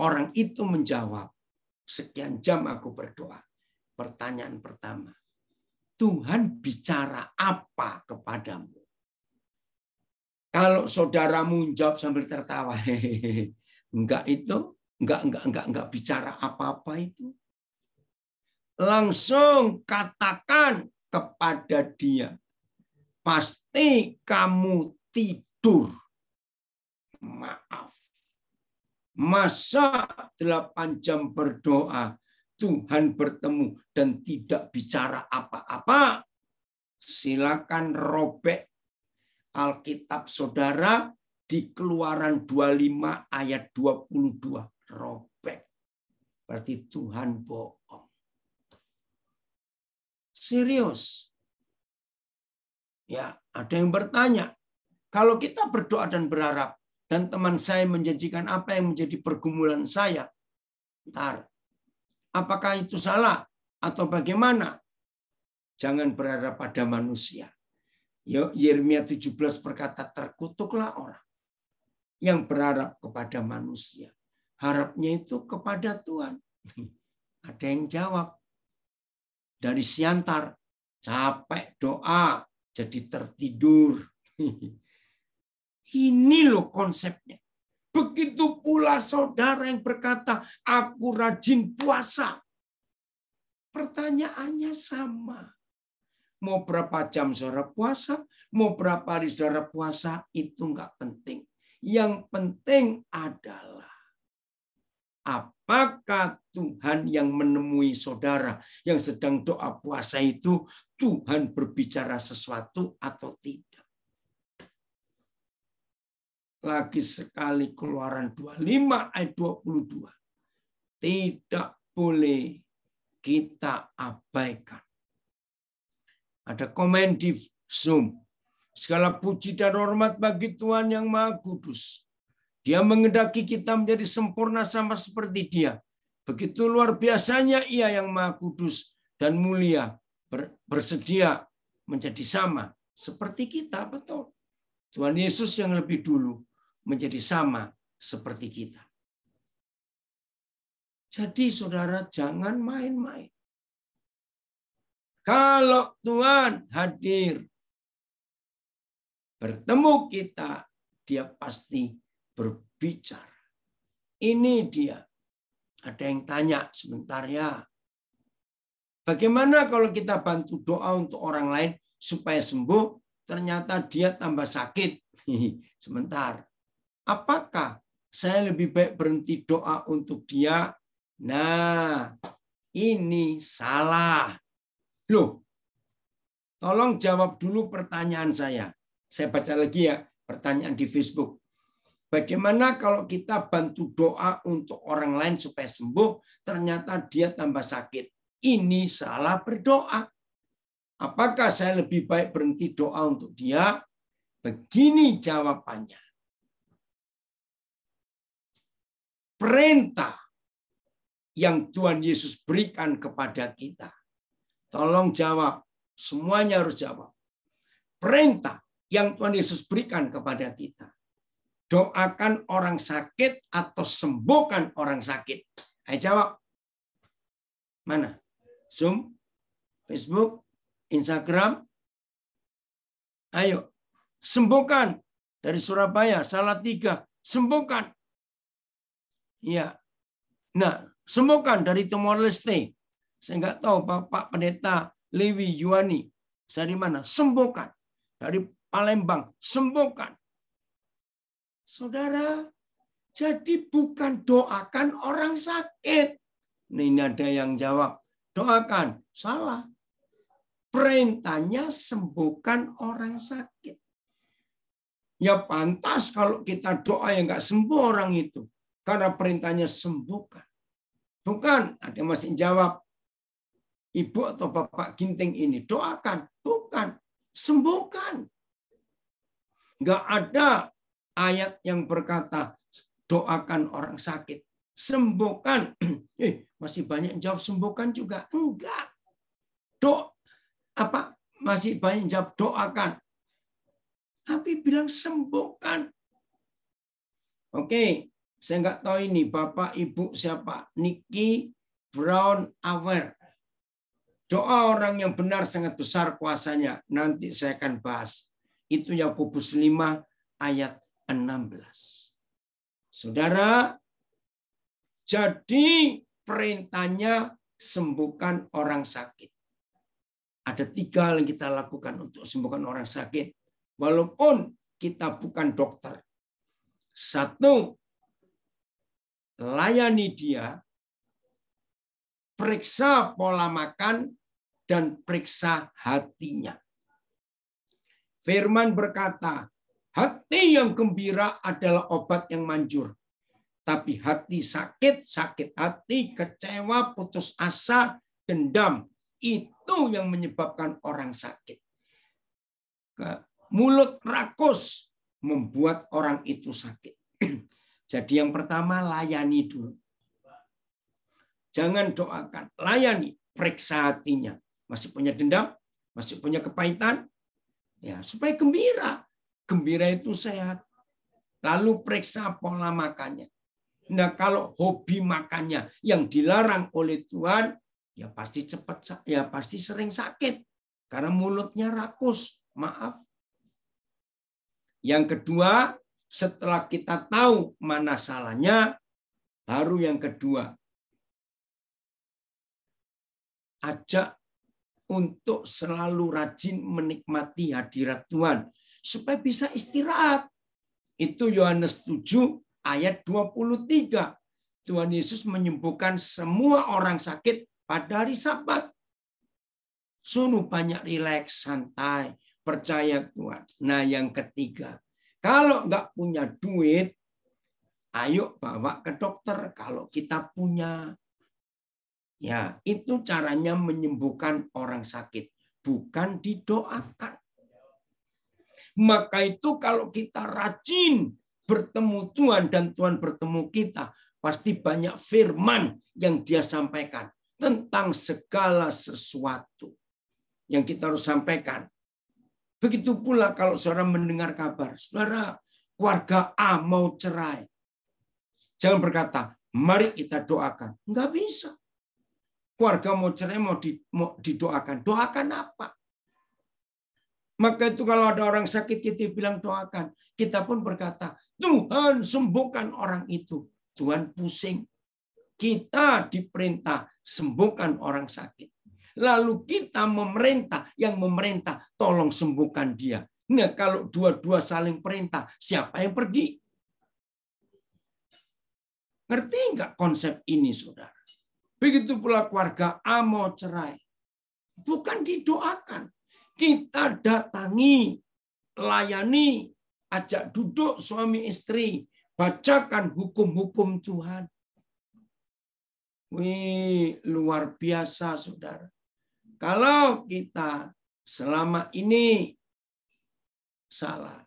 orang itu menjawab, sekian jam aku berdoa. Pertanyaan pertama, Tuhan bicara apa kepadamu? Kalau saudaramu jawab sambil tertawa, enggak bicara apa-apa itu. Langsung katakan kepada dia, pasti kamu tidur. Maaf. Masa 8 jam berdoa, Tuhan bertemu dan tidak bicara apa-apa? Silakan robek Alkitab saudara di Keluaran 25 ayat 22. Robek. Berarti Tuhan bohong. Serius. Ya, ada yang bertanya, kalau kita berdoa dan berharap, dan teman saya menjanjikan apa yang menjadi pergumulan saya, ntar, apakah itu salah atau bagaimana? Jangan berharap pada manusia. Yeremia 17 berkata, terkutuklah orang yang berharap kepada manusia. Harapnya itu kepada Tuhan. Ada yang jawab. Dari Siantar, capek doa, jadi tertidur. Ini loh konsepnya. Begitu pula saudara yang berkata, aku rajin puasa. Pertanyaannya sama. Mau berapa jam saudara puasa, mau berapa hari saudara puasa, itu enggak penting. Yang penting adalah apakah Tuhan yang menemui saudara yang sedang doa puasa itu, Tuhan berbicara sesuatu atau tidak. Lagi sekali Keluaran 25 ayat 22. Tidak boleh kita abaikan. Ada komen di Zoom. Segala puji dan hormat bagi Tuhan yang Maha Kudus. Dia mengendaki kita menjadi sempurna sama seperti Dia. Begitu luar biasanya Ia yang Maha Kudus dan mulia bersedia menjadi sama seperti kita. Betul. Tuhan Yesus yang lebih dulu menjadi sama seperti kita. Jadi saudara jangan main-main. Kalau Tuhan hadir, bertemu kita, dia pasti berbicara. Ini dia. Ada yang tanya sebentar ya. Bagaimana kalau kita bantu doa untuk orang lain supaya sembuh, ternyata dia tambah sakit. Sebentar. Apakah saya lebih baik berhenti doa untuk dia? Nah, ini salah. Loh, tolong jawab dulu pertanyaan saya. Saya baca lagi ya pertanyaan di Facebook. Bagaimana kalau kita bantu doa untuk orang lain supaya sembuh, ternyata dia tambah sakit? Ini salah berdoa. Apakah saya lebih baik berhenti doa untuk dia? Begini jawabannya. Perintah yang Tuhan Yesus berikan kepada kita. Tolong jawab. Semuanya harus jawab. Perintah yang Tuhan Yesus berikan kepada kita. Doakan orang sakit atau sembuhkan orang sakit. Ayo jawab. Mana? Zoom? Facebook? Instagram? Ayo. Sembuhkan. Dari Surabaya, Salatiga. Sembuhkan. Iya. Nah, sembuhkan dari Timor Leste. Saya nggak tahu Bapak Pendeta Lewi Yuani. Dari mana? Sembuhkan. Dari Palembang. Sembuhkan. Saudara, jadi bukan doakan orang sakit. Nah, ini ada yang jawab. Doakan. Salah. Perintahnya sembuhkan orang sakit. Ya pantas kalau kita doa yang nggak sembuh orang itu. Karena perintahnya sembuhkan. Bukan, ada yang masih jawab. Ibu atau bapak ginting ini doakan. Bukan, sembuhkan. Nggak ada ayat yang berkata doakan orang sakit. Sembuhkan. Masih banyak yang jawab sembuhkan juga. Enggak. Masih banyak yang jawab doakan. Tapi bilang sembuhkan. Oke, saya nggak tahu ini Bapak Ibu siapa. Nicky Brown Aware. Doa orang yang benar sangat besar kuasanya. Nanti saya akan bahas. Itu Yakobus 5 ayat 16. Saudara, jadi perintahnya sembuhkan orang sakit. Ada 3 hal yang kita lakukan untuk sembuhkan orang sakit. Walaupun kita bukan dokter. 1, layani dia, periksa pola makan, dan periksa hatinya. Firman berkata, hati yang gembira adalah obat yang manjur. Tapi hati sakit hati, kecewa, putus asa, dendam, itu yang menyebabkan orang sakit. Mulut rakus membuat orang itu sakit. Jadi yang pertama, layani dulu. Jangan doakan, layani, periksa hatinya. Masih punya dendam, masih punya kepahitan, ya supaya gembira. Gembira itu sehat. Lalu periksa pola makannya. Nah, kalau hobi makannya yang dilarang oleh Tuhan, ya pasti cepat, ya pasti sering sakit karena mulutnya rakus. Maaf. Yang kedua, setelah kita tahu mana salahnya, baru yang kedua, ajak untuk selalu rajin menikmati hadirat Tuhan supaya bisa istirahat. Itu Yohanes 7 ayat 23. Tuhan Yesus menyembuhkan semua orang sakit pada hari Sabat. Suruh banyak rileks, santai, percaya Tuhan. Nah, yang ketiga, kalau nggak punya duit, ayo bawa ke dokter. Kalau kita punya, ya itu caranya menyembuhkan orang sakit, bukan didoakan. Maka itu kalau kita rajin bertemu Tuhan dan Tuhan bertemu kita, pasti banyak firman yang dia sampaikan tentang segala sesuatu yang kita harus sampaikan. Begitu pula kalau saudara mendengar kabar, saudara keluarga A mau cerai. Jangan berkata, mari kita doakan. Enggak bisa. Keluarga mau cerai, mau didoakan. Doakan apa? Maka itu kalau ada orang sakit, kita bilang doakan. Kita pun berkata, Tuhan sembuhkan orang itu. Tuhan pusing. Kita diperintah sembuhkan orang sakit. Lalu kita memerintah, yang memerintah tolong sembuhkan dia. Nah, kalau dua-dua saling perintah, siapa yang pergi? Ngerti enggak konsep ini, saudara? Begitu pula keluarga A mau cerai. Bukan didoakan. Kita datangi, layani, ajak duduk suami istri, bacakan hukum-hukum Tuhan. Wih, luar biasa, saudara. Kalau kita selama ini salah.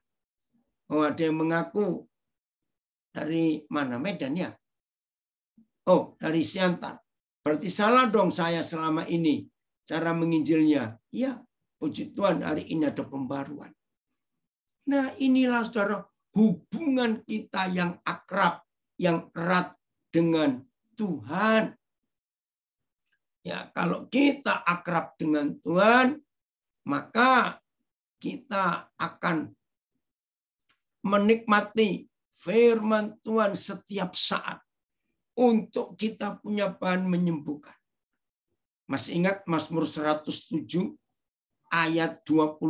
Oh, ada yang mengaku dari mana? Medan ya? Oh, dari Siantar. Berarti salah dong saya selama ini. Cara menginjilnya. Ya, puji Tuhan hari ini ada pembaruan. Nah, inilah saudara hubungan kita yang akrab, yang erat dengan Tuhan. Ya, kalau kita akrab dengan Tuhan, maka kita akan menikmati firman Tuhan setiap saat untuk kita punya bahan menyembuhkan. Masih ingat Mazmur 107 ayat 21?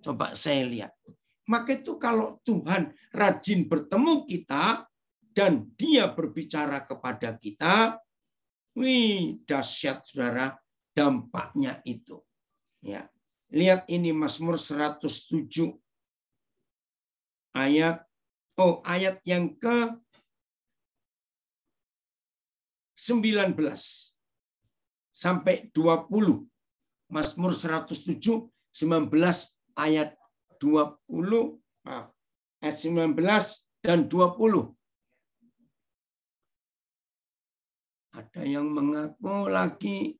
Coba saya lihat. Maka itu kalau Tuhan rajin bertemu kita dan dia berbicara kepada kita, wih, dahsyat saudara dampaknya itu. Ya, lihat ini Mazmur 107 ayat yang ke-19 sampai 20. Mazmur 107, 19 ayat 20, ayat 19 dan 20. Ada yang mengaku lagi,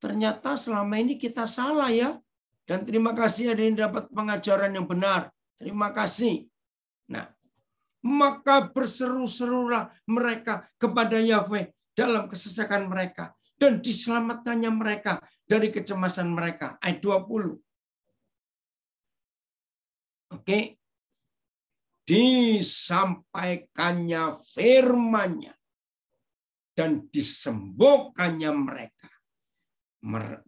ternyata selama ini kita salah ya. Dan terima kasih ada yang dapat pengajaran yang benar. Terima kasih. Nah, maka berseru-serulah mereka kepada Yahweh dalam kesesakan mereka. Dan diselamatkannya mereka dari kecemasan mereka. Ayat 20. Oke. Disampaikannya firman-Nya dan disembuhkannya mereka.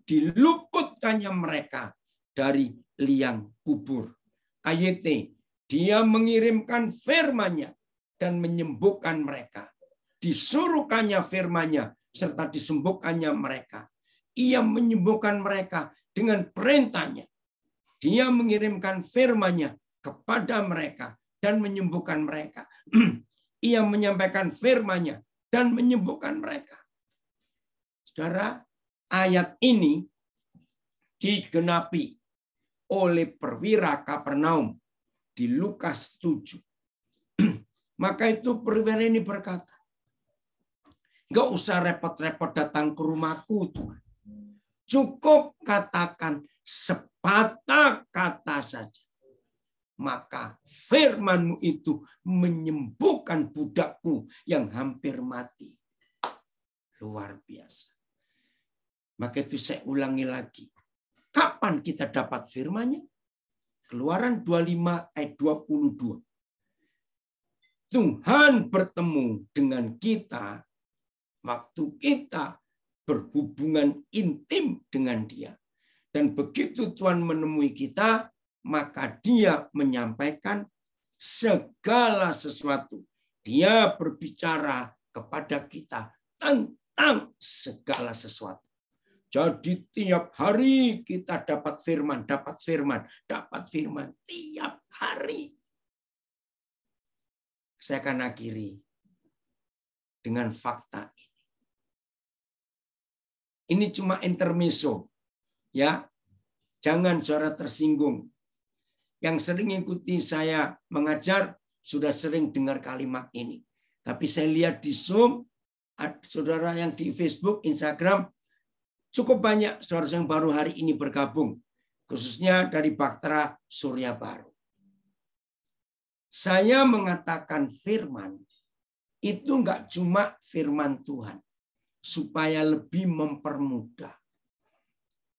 Diluputkannya mereka dari liang kubur. KYT, dia mengirimkan firman-Nya dan menyembuhkan mereka. Disuruhkannya firman-Nya serta disembuhkannya mereka. Ia menyembuhkan mereka dengan perintah-Nya. Dia mengirimkan firman-Nya kepada mereka dan menyembuhkan mereka. Ia menyampaikan firman-Nya dan menyembuhkan mereka. Saudara, ayat ini digenapi oleh perwira Kapernaum di Lukas 7. Maka itu perwira ini berkata, "Nggak usah repot-repot datang ke rumahku, Tuhan. Cukup katakan sepatah kata saja. Maka firman-Mu itu menyembuhkan budakku yang hampir mati." Luar biasa. Maka itu saya ulangi lagi. Kapan kita dapat firman-Nya? Keluaran 25 ayat 22. Tuhan bertemu dengan kita waktu kita berhubungan intim dengan Dia. Dan begitu Tuhan menemui kita, maka Dia menyampaikan segala sesuatu. Dia berbicara kepada kita tentang segala sesuatu. Jadi tiap hari kita dapat firman tiap hari. Saya akan akhiri dengan fakta ini. Ini cuma intermezzo, ya. Jangan saudara tersinggung. Yang sering ikuti saya mengajar sudah sering dengar kalimat ini. Tapi saya lihat di Zoom, saudara yang di Facebook, Instagram, cukup banyak saudara yang baru hari ini bergabung, khususnya dari Bahtera Surya Baru. Saya mengatakan firman itu enggak cuma firman Tuhan, supaya lebih mempermudah.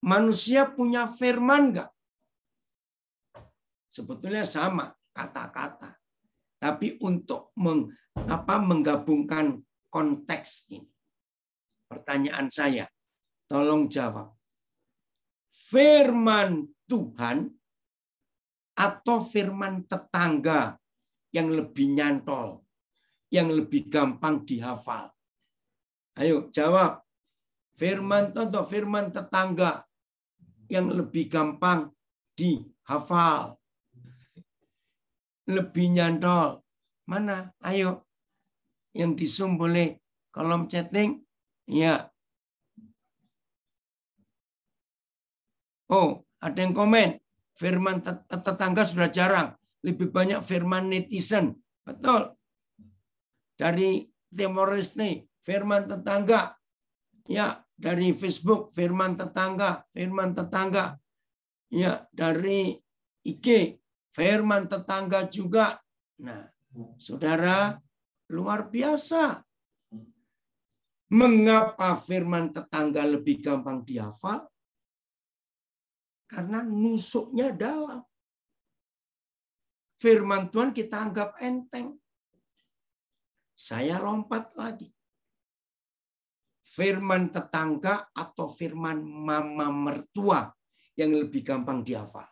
Manusia punya firman enggak? Sebetulnya sama kata-kata, tapi untuk menggabungkan konteks ini. Pertanyaan saya, tolong jawab. Firman Tuhan atau firman tetangga yang lebih nyantol, yang lebih gampang dihafal? Ayo jawab. Firman atau firman tetangga yang lebih gampang dihafal, lebih nyantol? Mana? Ayo. Yang di Zoom boleh kolom chatting. Ya. Oh, ada yang komen. Firman tetangga sudah jarang. Lebih banyak firman netizen. Betul. Dari Timor Leste, firman tetangga. Ya, dari Facebook, firman tetangga. Firman tetangga. Ya, dari IG, firman tetangga juga. Nah, saudara, luar biasa. Mengapa firman tetangga lebih gampang dihafal? Karena nusuknya dalam. Firman Tuhan kita anggap enteng. Saya lompat lagi. Firman tetangga atau firman mama mertua yang lebih gampang dihafal?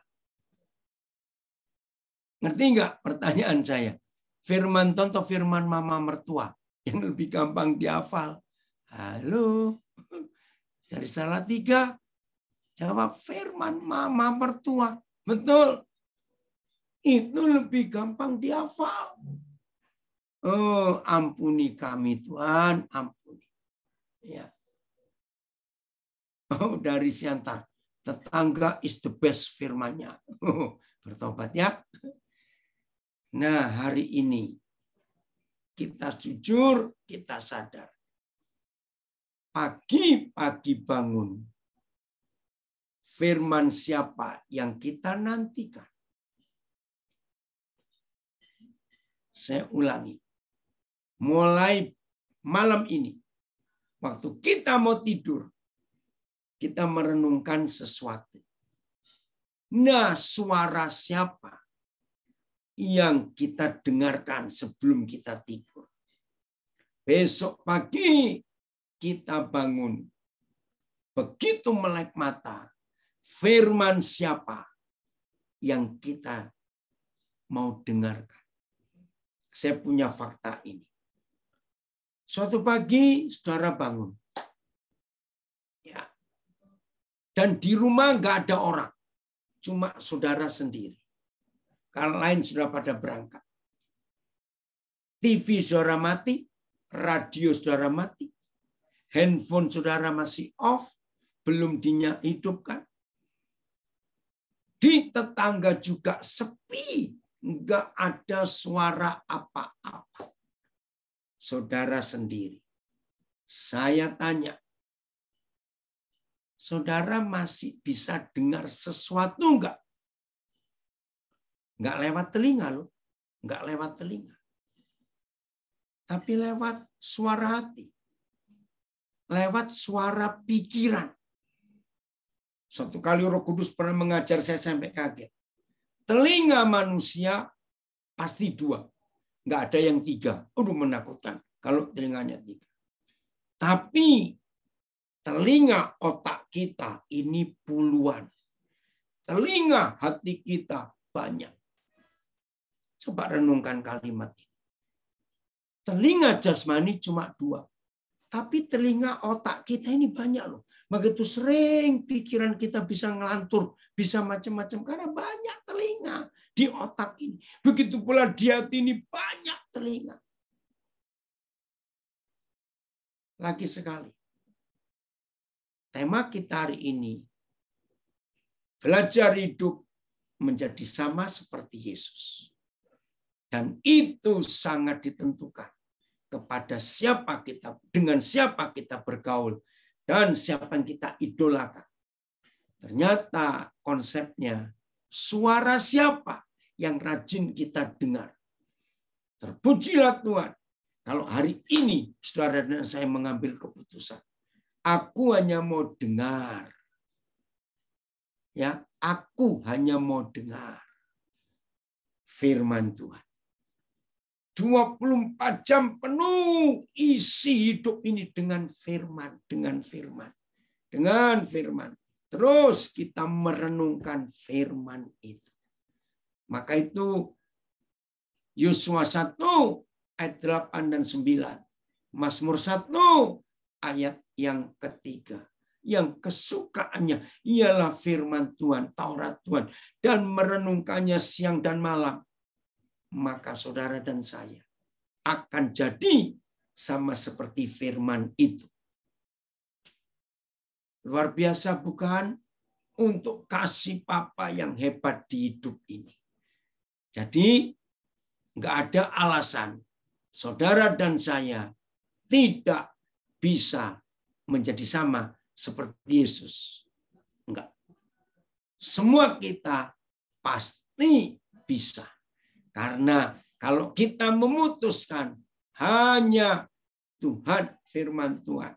Ngerti nggak pertanyaan saya? Firman Tuhan atau firman mama mertua yang lebih gampang dihafal? Halo. Jadi salah tiga. Jawab firman mama mertua. Betul. itu lebih gampang dihafal. Oh, ampuni kami Tuhan, ampuni. Ya. Oh, dari Siantar. Tetangga is the best firman-Nya. Oh, bertobat ya. Nah, hari ini kita jujur, kita sadar. Pagi-pagi bangun. Firman siapa yang kita nantikan? Saya ulangi. Mulai malam ini, waktu kita mau tidur, kita merenungkan sesuatu. Nah, suara siapa yang kita dengarkan sebelum kita tidur? Besok pagi kita bangun. Begitu melek mata, firman siapa yang kita mau dengarkan? Saya punya fakta ini. Suatu pagi saudara bangun. Ya. Dan di rumah nggak ada orang. Cuma saudara sendiri. Kalau lain sudah pada berangkat. TV saudara mati, radio saudara mati, handphone saudara masih off, belum dihidupkan. Di tetangga juga sepi, nggak ada suara apa-apa. Saudara sendiri. Saya tanya, saudara masih bisa dengar sesuatu nggak? Nggak lewat telinga loh, nggak lewat telinga. Tapi lewat suara hati. Lewat suara pikiran. Satu kali Roh Kudus pernah mengajar saya sampai kaget. Telinga manusia pasti 2. Nggak ada yang 3. Aduh, menakutkan kalau telinganya 3. Tapi telinga otak kita ini puluhan. Telinga hati kita banyak. Coba renungkan kalimat ini. Telinga jasmani cuma 2. Tapi telinga otak kita ini banyak loh. Begitu sering pikiran kita bisa ngelantur, bisa macam-macam. Karena banyak telinga di otak ini. Begitu pula di hati ini banyak telinga. Lagi sekali. Tema kita hari ini. Belajar hidup menjadi sama seperti Yesus. Dan itu sangat ditentukan kepada siapa kita, dengan siapa kita bergaul, dan siapa yang kita idolakan. Ternyata konsepnya, suara siapa yang rajin kita dengar. Terpujilah Tuhan. Kalau hari ini saudara dan saya mengambil keputusan, aku hanya mau dengar. Ya, aku hanya mau dengar firman Tuhan. 24 jam penuh isi hidup ini dengan firman, dengan firman, dengan firman. Terus kita merenungkan firman itu. Maka itu Yosua 1 ayat 8 dan 9. Mazmur 1 ayat yang ketiga. Yang kesukaannya ialah firman Tuhan, Taurat Tuhan. Dan merenungkannya siang dan malam. Maka saudara dan saya akan jadi sama seperti firman itu. Luar biasa bukan? Untuk kasih Papa yang hebat di hidup ini. Jadi nggak ada alasan saudara dan saya tidak bisa menjadi sama seperti Yesus. Enggak. Semua kita pasti bisa. Karena kalau kita memutuskan hanya Tuhan, firman Tuhan.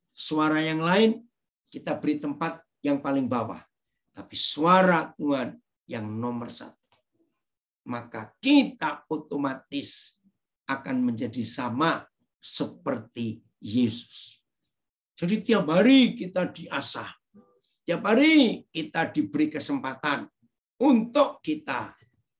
Suara yang lain kita beri tempat yang paling bawah. Tapi suara Tuhan yang nomor 1. Maka kita otomatis akan menjadi sama seperti Yesus. Jadi tiap hari kita diasah. Tiap hari kita diberi kesempatan untuk kita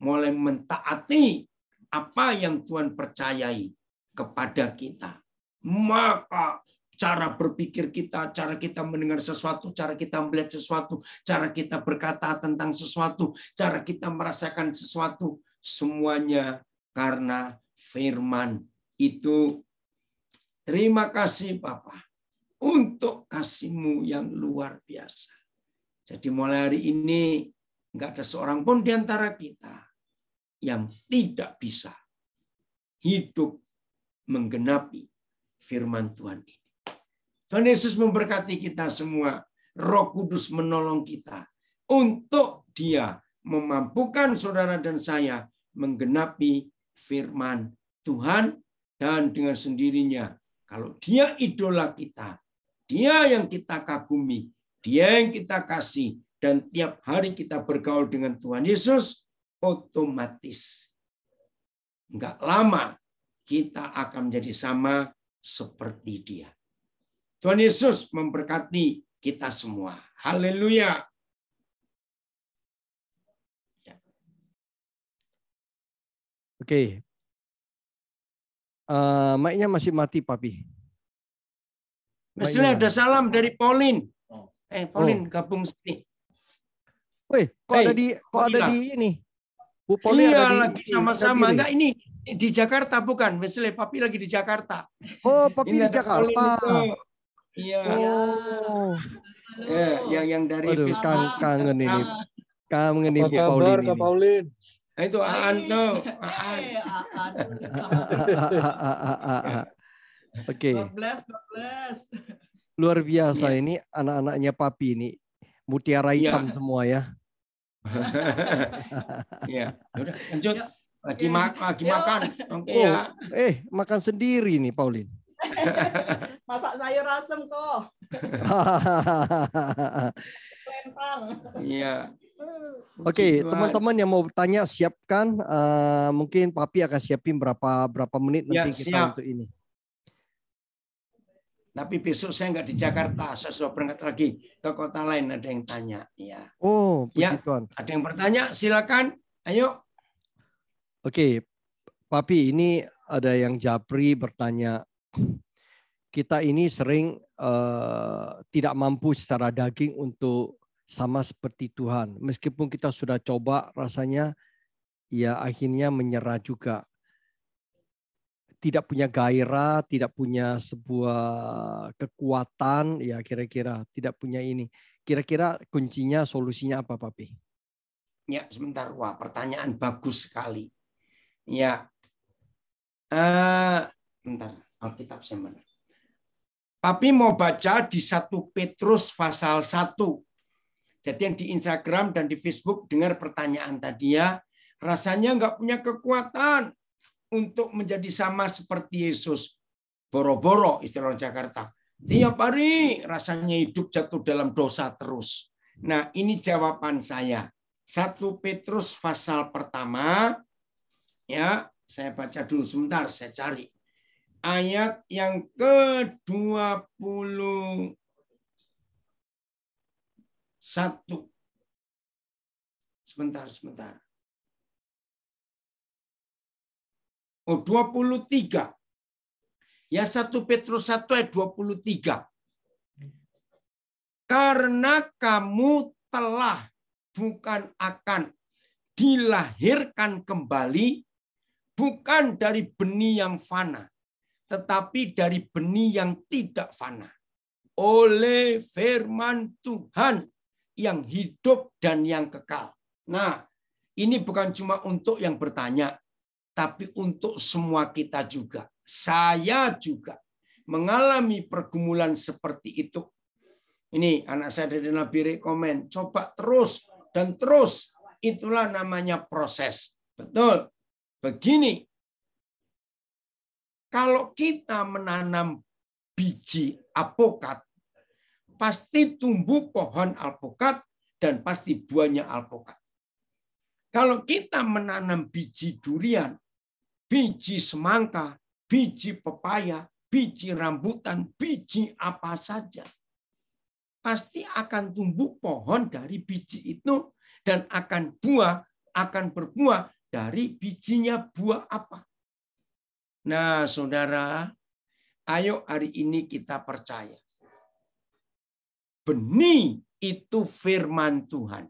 mulai mentaati apa yang Tuhan percayai kepada kita. Maka cara berpikir kita, cara kita mendengar sesuatu, cara kita melihat sesuatu, cara kita berkata tentang sesuatu, cara kita merasakan sesuatu, semuanya karena firman itu. Terima kasih Bapa untuk kasih-Mu yang luar biasa. Jadi mulai hari ini enggak ada seorang pun di antara kita yang tidak bisa hidup menggenapi firman Tuhan ini. Tuhan Yesus memberkati kita semua. Roh Kudus menolong kita untuk Dia memampukan saudara dan saya menggenapi firman Tuhan, dan dengan sendirinya kalau Dia idola kita, Dia yang kita kagumi, Dia yang kita kasih, dan tiap hari kita bergaul dengan Tuhan Yesus, otomatis enggak lama kita akan menjadi sama seperti Dia. Tuhan Yesus memberkati kita semua. Haleluya. Oke. Mic-nya masih mati, Papi. Mestinya ada salam dari Pauline. Pauline gabung sini. Woi, kok ada di ini? Bu Pauline iya, ada di lagi sama-sama. Enggak, ini di Jakarta bukan. Mestinya Papi lagi di Jakarta. Oh, Papi di Jakarta. Iya. Oh. Yang dari Aduh, Facebook. kangen ini. Kangen ini Bu Apa kabar Pauline Kak Pauline? Nah, itu Aan tuh. Oke. God bless. Luar biasa ini anak-anaknya Papi ini. Mutiara hitam semua ya. Iya. Udah lanjut. Lagi makan. Oke ya. Makan sendiri nih Pauline. Masak sayur asem kok. Lempang. Iya. Oke, teman-teman yang mau bertanya siapkan. Mungkin Papi akan siapin berapa menit nanti kita untuk ini. Tapi besok saya nggak di Jakarta, saya sudah berangkat lagi ke kota lain. Ada yang tanya, ya. Oh, puji Tuhan. Ada yang bertanya, silakan. Ayo. Oke, Papi, ini ada yang japri bertanya. Kita ini sering tidak mampu secara daging untuk sama seperti Tuhan. Meskipun kita sudah coba, rasanya ya akhirnya menyerah juga. Tidak punya gairah, tidak punya sebuah kekuatan, ya kira-kira tidak punya ini. Kira-kira kuncinya, solusinya apa, Papi? Ya, sebentar. Wah, pertanyaan bagus sekali. Ya, bentar. Alkitab saya mana? Papi mau baca di 1 Petrus pasal 1. Jadi yang di Instagram dan di Facebook dengar pertanyaan tadi ya, rasanya nggak punya kekuatan untuk menjadi sama seperti Yesus. Boro-boro istilah orang Jakarta. Tiap hari rasanya hidup jatuh dalam dosa terus. Nah, ini jawaban saya. 1 Petrus pasal pertama. Ya, saya baca dulu sebentar, saya cari. Ayat yang ke-21. Sebentar. Oh, 23. Ya, 1 Petrus 1 ayat 23. Karena kamu telah bukan akan dilahirkan kembali, bukan dari benih yang fana, tetapi dari benih yang tidak fana. Oleh firman Tuhan yang hidup dan yang kekal. Nah, ini bukan cuma untuk yang bertanya, tapi untuk semua kita juga. Saya juga mengalami pergumulan seperti itu. Ini anak saya dari Nabire komen, coba terus dan terus. Itulah namanya proses. Betul. Begini, kalau kita menanam biji alpukat, pasti tumbuh pohon alpukat dan pasti buahnya alpukat. Kalau kita menanam biji durian, biji semangka, biji pepaya, biji rambutan, biji apa saja, pasti akan tumbuh pohon dari biji itu dan akan berbuah dari bijinya buah apa. Nah, saudara, Ayo hari ini kita percaya. Benih itu firman Tuhan.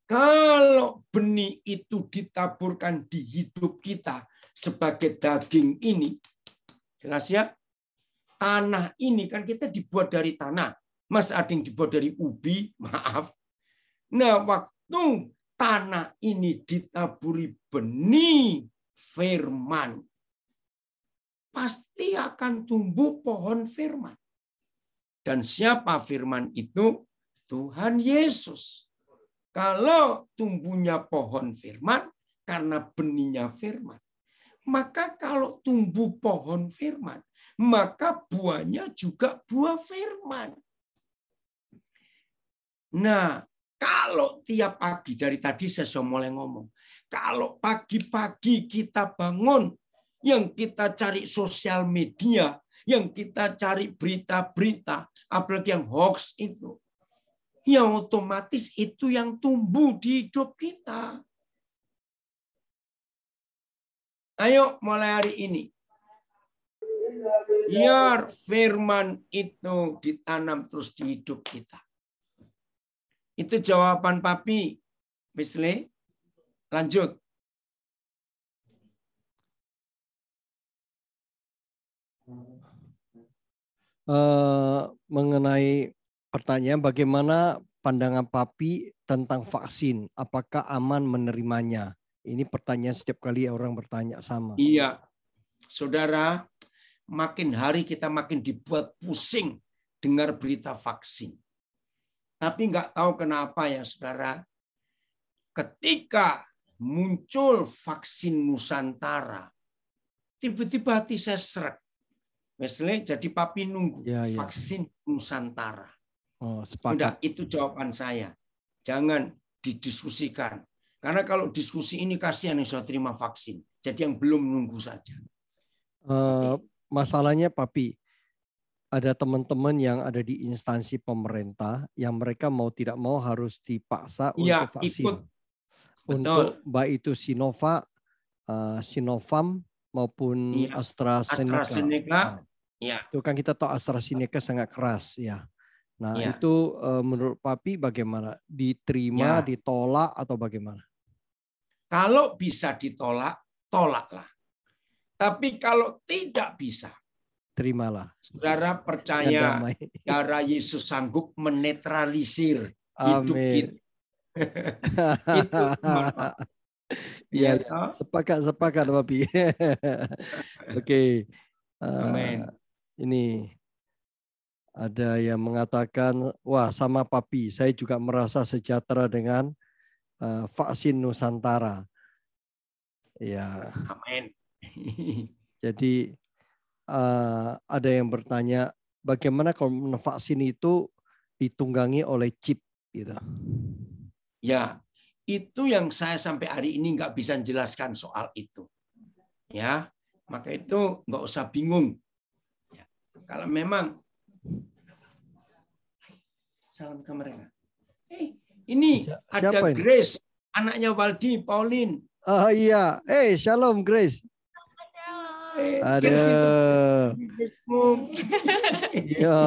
Kalau benih itu ditaburkan di hidup kita sebagai daging ini, jelas ya, tanah ini kan kita dibuat dari tanah. Mas ada yang dibuat dari ubi, maaf. Nah, waktu tanah ini ditaburi benih firman, pasti akan tumbuh pohon firman. Dan siapa firman itu? Tuhan Yesus. Kalau tumbuhnya pohon firman, karena benihnya firman. Maka kalau tumbuh pohon firman, maka buahnya juga buah firman. Nah, kalau tiap pagi, dari tadi saya sudah mulai ngomong, kalau pagi-pagi kita bangun, yang kita cari sosial media, yang kita cari berita-berita, apalagi yang hoax itu, yang otomatis itu yang tumbuh di hidup kita. Ayo mulai hari ini. Biar firman itu ditanam terus di hidup kita. Itu jawaban Papi. Wesley, lanjut. Mengenai pertanyaan bagaimana pandangan Papi tentang vaksin, apakah aman menerimanya? Ini pertanyaan setiap kali orang bertanya sama. Iya, saudara, makin hari kita makin dibuat pusing dengar berita vaksin. Tapi nggak tahu kenapa ya saudara, ketika muncul vaksin Nusantara, tiba-tiba hati saya seret. Wesley, jadi Papi nunggu vaksin Nusantara. Oh, sepakat. Udah, itu jawaban saya. Jangan didiskusikan. Karena kalau diskusi ini kasihan yang sudah terima vaksin. Jadi yang belum nunggu saja. Masalahnya Papi, ada teman-teman yang ada di instansi pemerintah yang mereka mau tidak mau harus dipaksa untuk vaksin. Ikut. Untuk baik itu Sinovac maupun AstraZeneca. Ya. Itu kan kita tahu AstraZeneca sangat keras ya. Nah, itu menurut Papi bagaimana? Diterima, ditolak atau bagaimana? Kalau bisa ditolak, tolaklah. Tapi kalau tidak bisa, terimalah. Saudara percaya darah Yesus sanggup menetralisir hidup kita. Itu ya, sepakat Papi. Oke. Amin. Ini ada yang mengatakan, wah sama Papi, saya juga merasa sejahtera dengan vaksin Nusantara. Ya. Amin. Jadi ada yang bertanya, bagaimana kalau vaksin itu ditunggangi oleh chip, gitu? Ya, itu yang saya sampai hari ini nggak bisa jelaskan soal itu. Ya, maka itu nggak usah bingung. Ya, kalau memang salam ke mereka. Ini ada Grace, anaknya Waldi, Pauline. Oh iya, shalom Grace. Ada. Ya,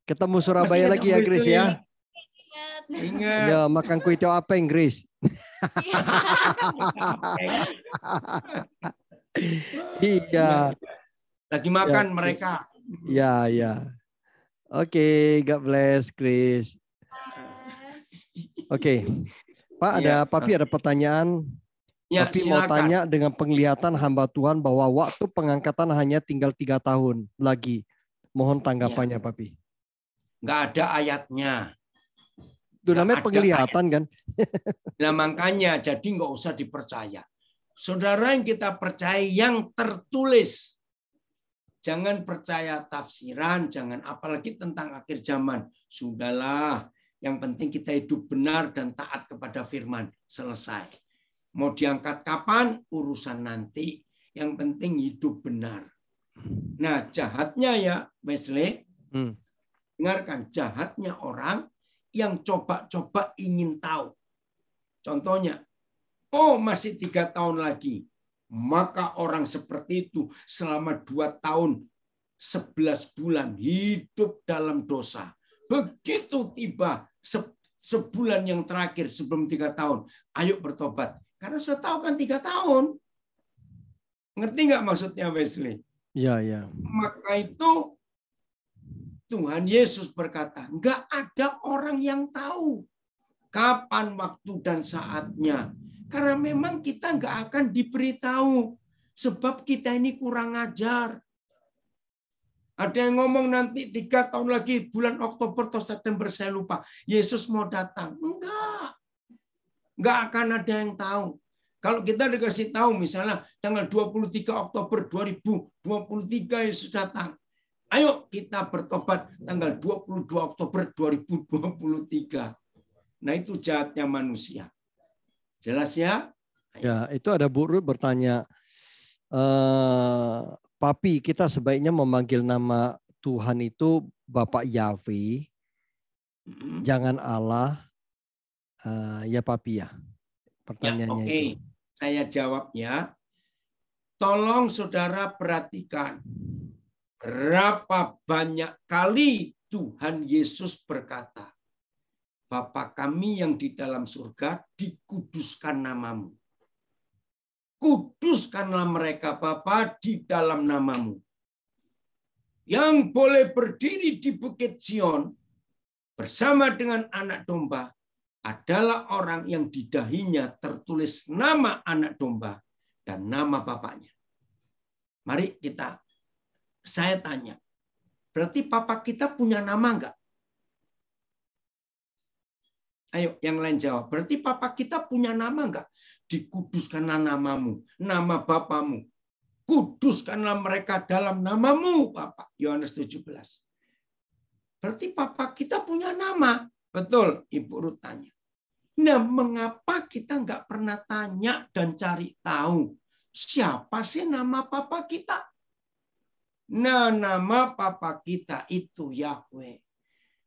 ketemu Surabaya lagi ya Grace ya. Ingat. Ya, makan kue tiaw apa Grace? Iya. Lagi makan mereka. Ya. Oke, God bless Grace. Oke. Pak, Papi ada pertanyaan. Ya, Papi mau tanya dengan penglihatan hamba Tuhan bahwa waktu pengangkatan hanya tinggal 3 tahun lagi. Mohon tanggapannya, Papi. Nggak ada ayatnya. Itu namanya penglihatan kan? Nah makanya jadi nggak usah dipercaya. Saudara, yang kita percaya yang tertulis. Jangan percaya tafsiran, jangan apalagi tentang akhir zaman. Sudahlah, yang penting kita hidup benar dan taat kepada firman. Selesai. Mau diangkat kapan? Urusan nanti. Yang penting hidup benar. Nah, jahatnya ya, Wesley. Dengarkan, jahatnya orang yang coba-coba ingin tahu. Contohnya, masih 3 tahun lagi. Maka orang seperti itu selama 2 tahun 11 bulan hidup dalam dosa. Begitu tiba sebulan yang terakhir sebelum 3 tahun, ayo bertobat. Karena sudah tahu kan 3 tahun. Ngerti nggak maksudnya Wesley? Ya, ya. Maka itu Tuhan Yesus berkata, nggak ada orang yang tahu kapan waktu dan saatnya. Karena memang kita nggak akan diberitahu. Sebab kita ini kurang ajar. Ada yang ngomong nanti 3 tahun lagi bulan Oktober atau September saya lupa. Yesus mau datang. Enggak. Enggak akan ada yang tahu. Kalau kita dikasih tahu misalnya tanggal 23 Oktober 2023 Yesus datang. Ayo kita bertobat tanggal 22 Oktober 2023. Nah itu jahatnya manusia. Jelas ya? Ya, itu ada Bu Ruth bertanya, Papi, kita sebaiknya memanggil nama Tuhan itu Bapak Yahweh, jangan Allah, ya Papi ya? Pertanyaannya ya, oke. itu. Saya jawab ya. Tolong saudara perhatikan. Berapa banyak kali Tuhan Yesus berkata, Bapa kami yang di dalam surga, dikuduskan namamu. Kuduskanlah mereka Bapa di dalam namamu. Yang boleh berdiri di Bukit Sion bersama dengan anak domba adalah orang yang di dahinya tertulis nama anak domba dan nama bapaknya. Mari saya tanya, berarti Papa kita punya nama enggak? Ayo, yang lain jawab. Berarti Papa kita punya nama enggak? Dikuduskanlah namamu, nama Bapamu. Kuduskanlah mereka dalam namamu, Bapak. Yohanes 17. Berarti Papa kita punya nama. Betul, Ibu Ruth tanya. Nah, mengapa kita enggak pernah tanya dan cari tahu siapa sih nama Papa kita? Nah, nama Papa kita itu Yahweh.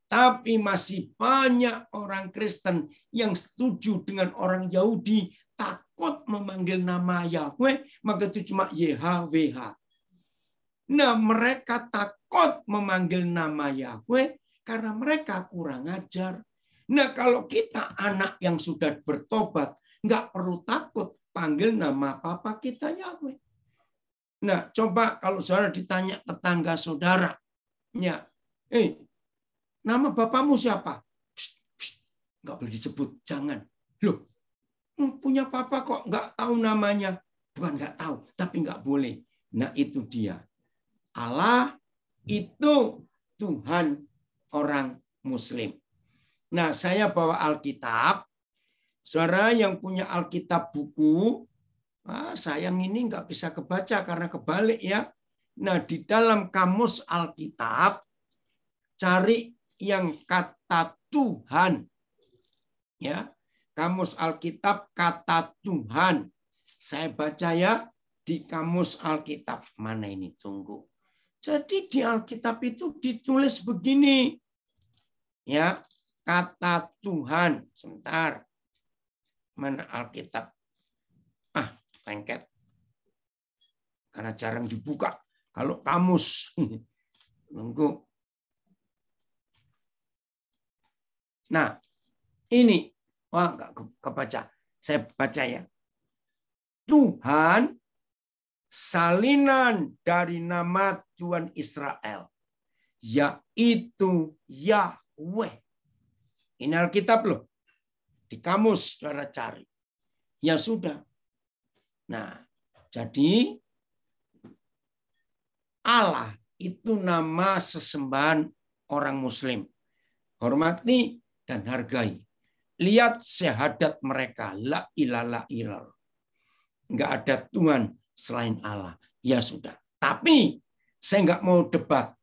Tapi masih banyak orang Kristen yang setuju dengan orang Yahudi takut memanggil nama Yahweh, maka itu cuma YHWH. Nah, mereka takut memanggil nama Yahweh karena mereka kurang ajar. Nah, kalau kita anak yang sudah bertobat, nggak perlu takut panggil nama Papa kita Yahweh. Nah, coba kalau saudara ditanya tetangga saudara, ya, nama bapamu siapa? Nggak boleh disebut, jangan. Loh, punya papa kok nggak tahu namanya? Bukan nggak tahu, tapi nggak boleh. Nah itu dia. Allah itu Tuhan orang Muslim. Nah saya bawa Alkitab. Saudara yang punya Alkitab buku, sayang ini nggak bisa kebaca karena kebalik ya. Nah di dalam kamus Alkitab, cari yang kata Tuhan, ya, kamus Alkitab kata Tuhan. Saya baca ya di kamus Alkitab. Mana ini? Tunggu. Jadi di Alkitab itu ditulis begini, ya, kata Tuhan. Sebentar, mana Alkitab? Lengket. Karena jarang dibuka. Kalau kamus, tunggu. Nah, ini, nggak kebaca. Saya baca ya. Tuhan salinan dari nama Tuhan Israel, yaitu Yahweh. Ini Alkitab loh. Di kamus saudara cari. Ya sudah. Nah, jadi Allah itu nama sesembahan orang Muslim. Hormati dan hargai. Lihat syahadat mereka. La ilaha illallah. Enggak ada Tuhan selain Allah. Ya sudah. Tapi saya enggak mau debat.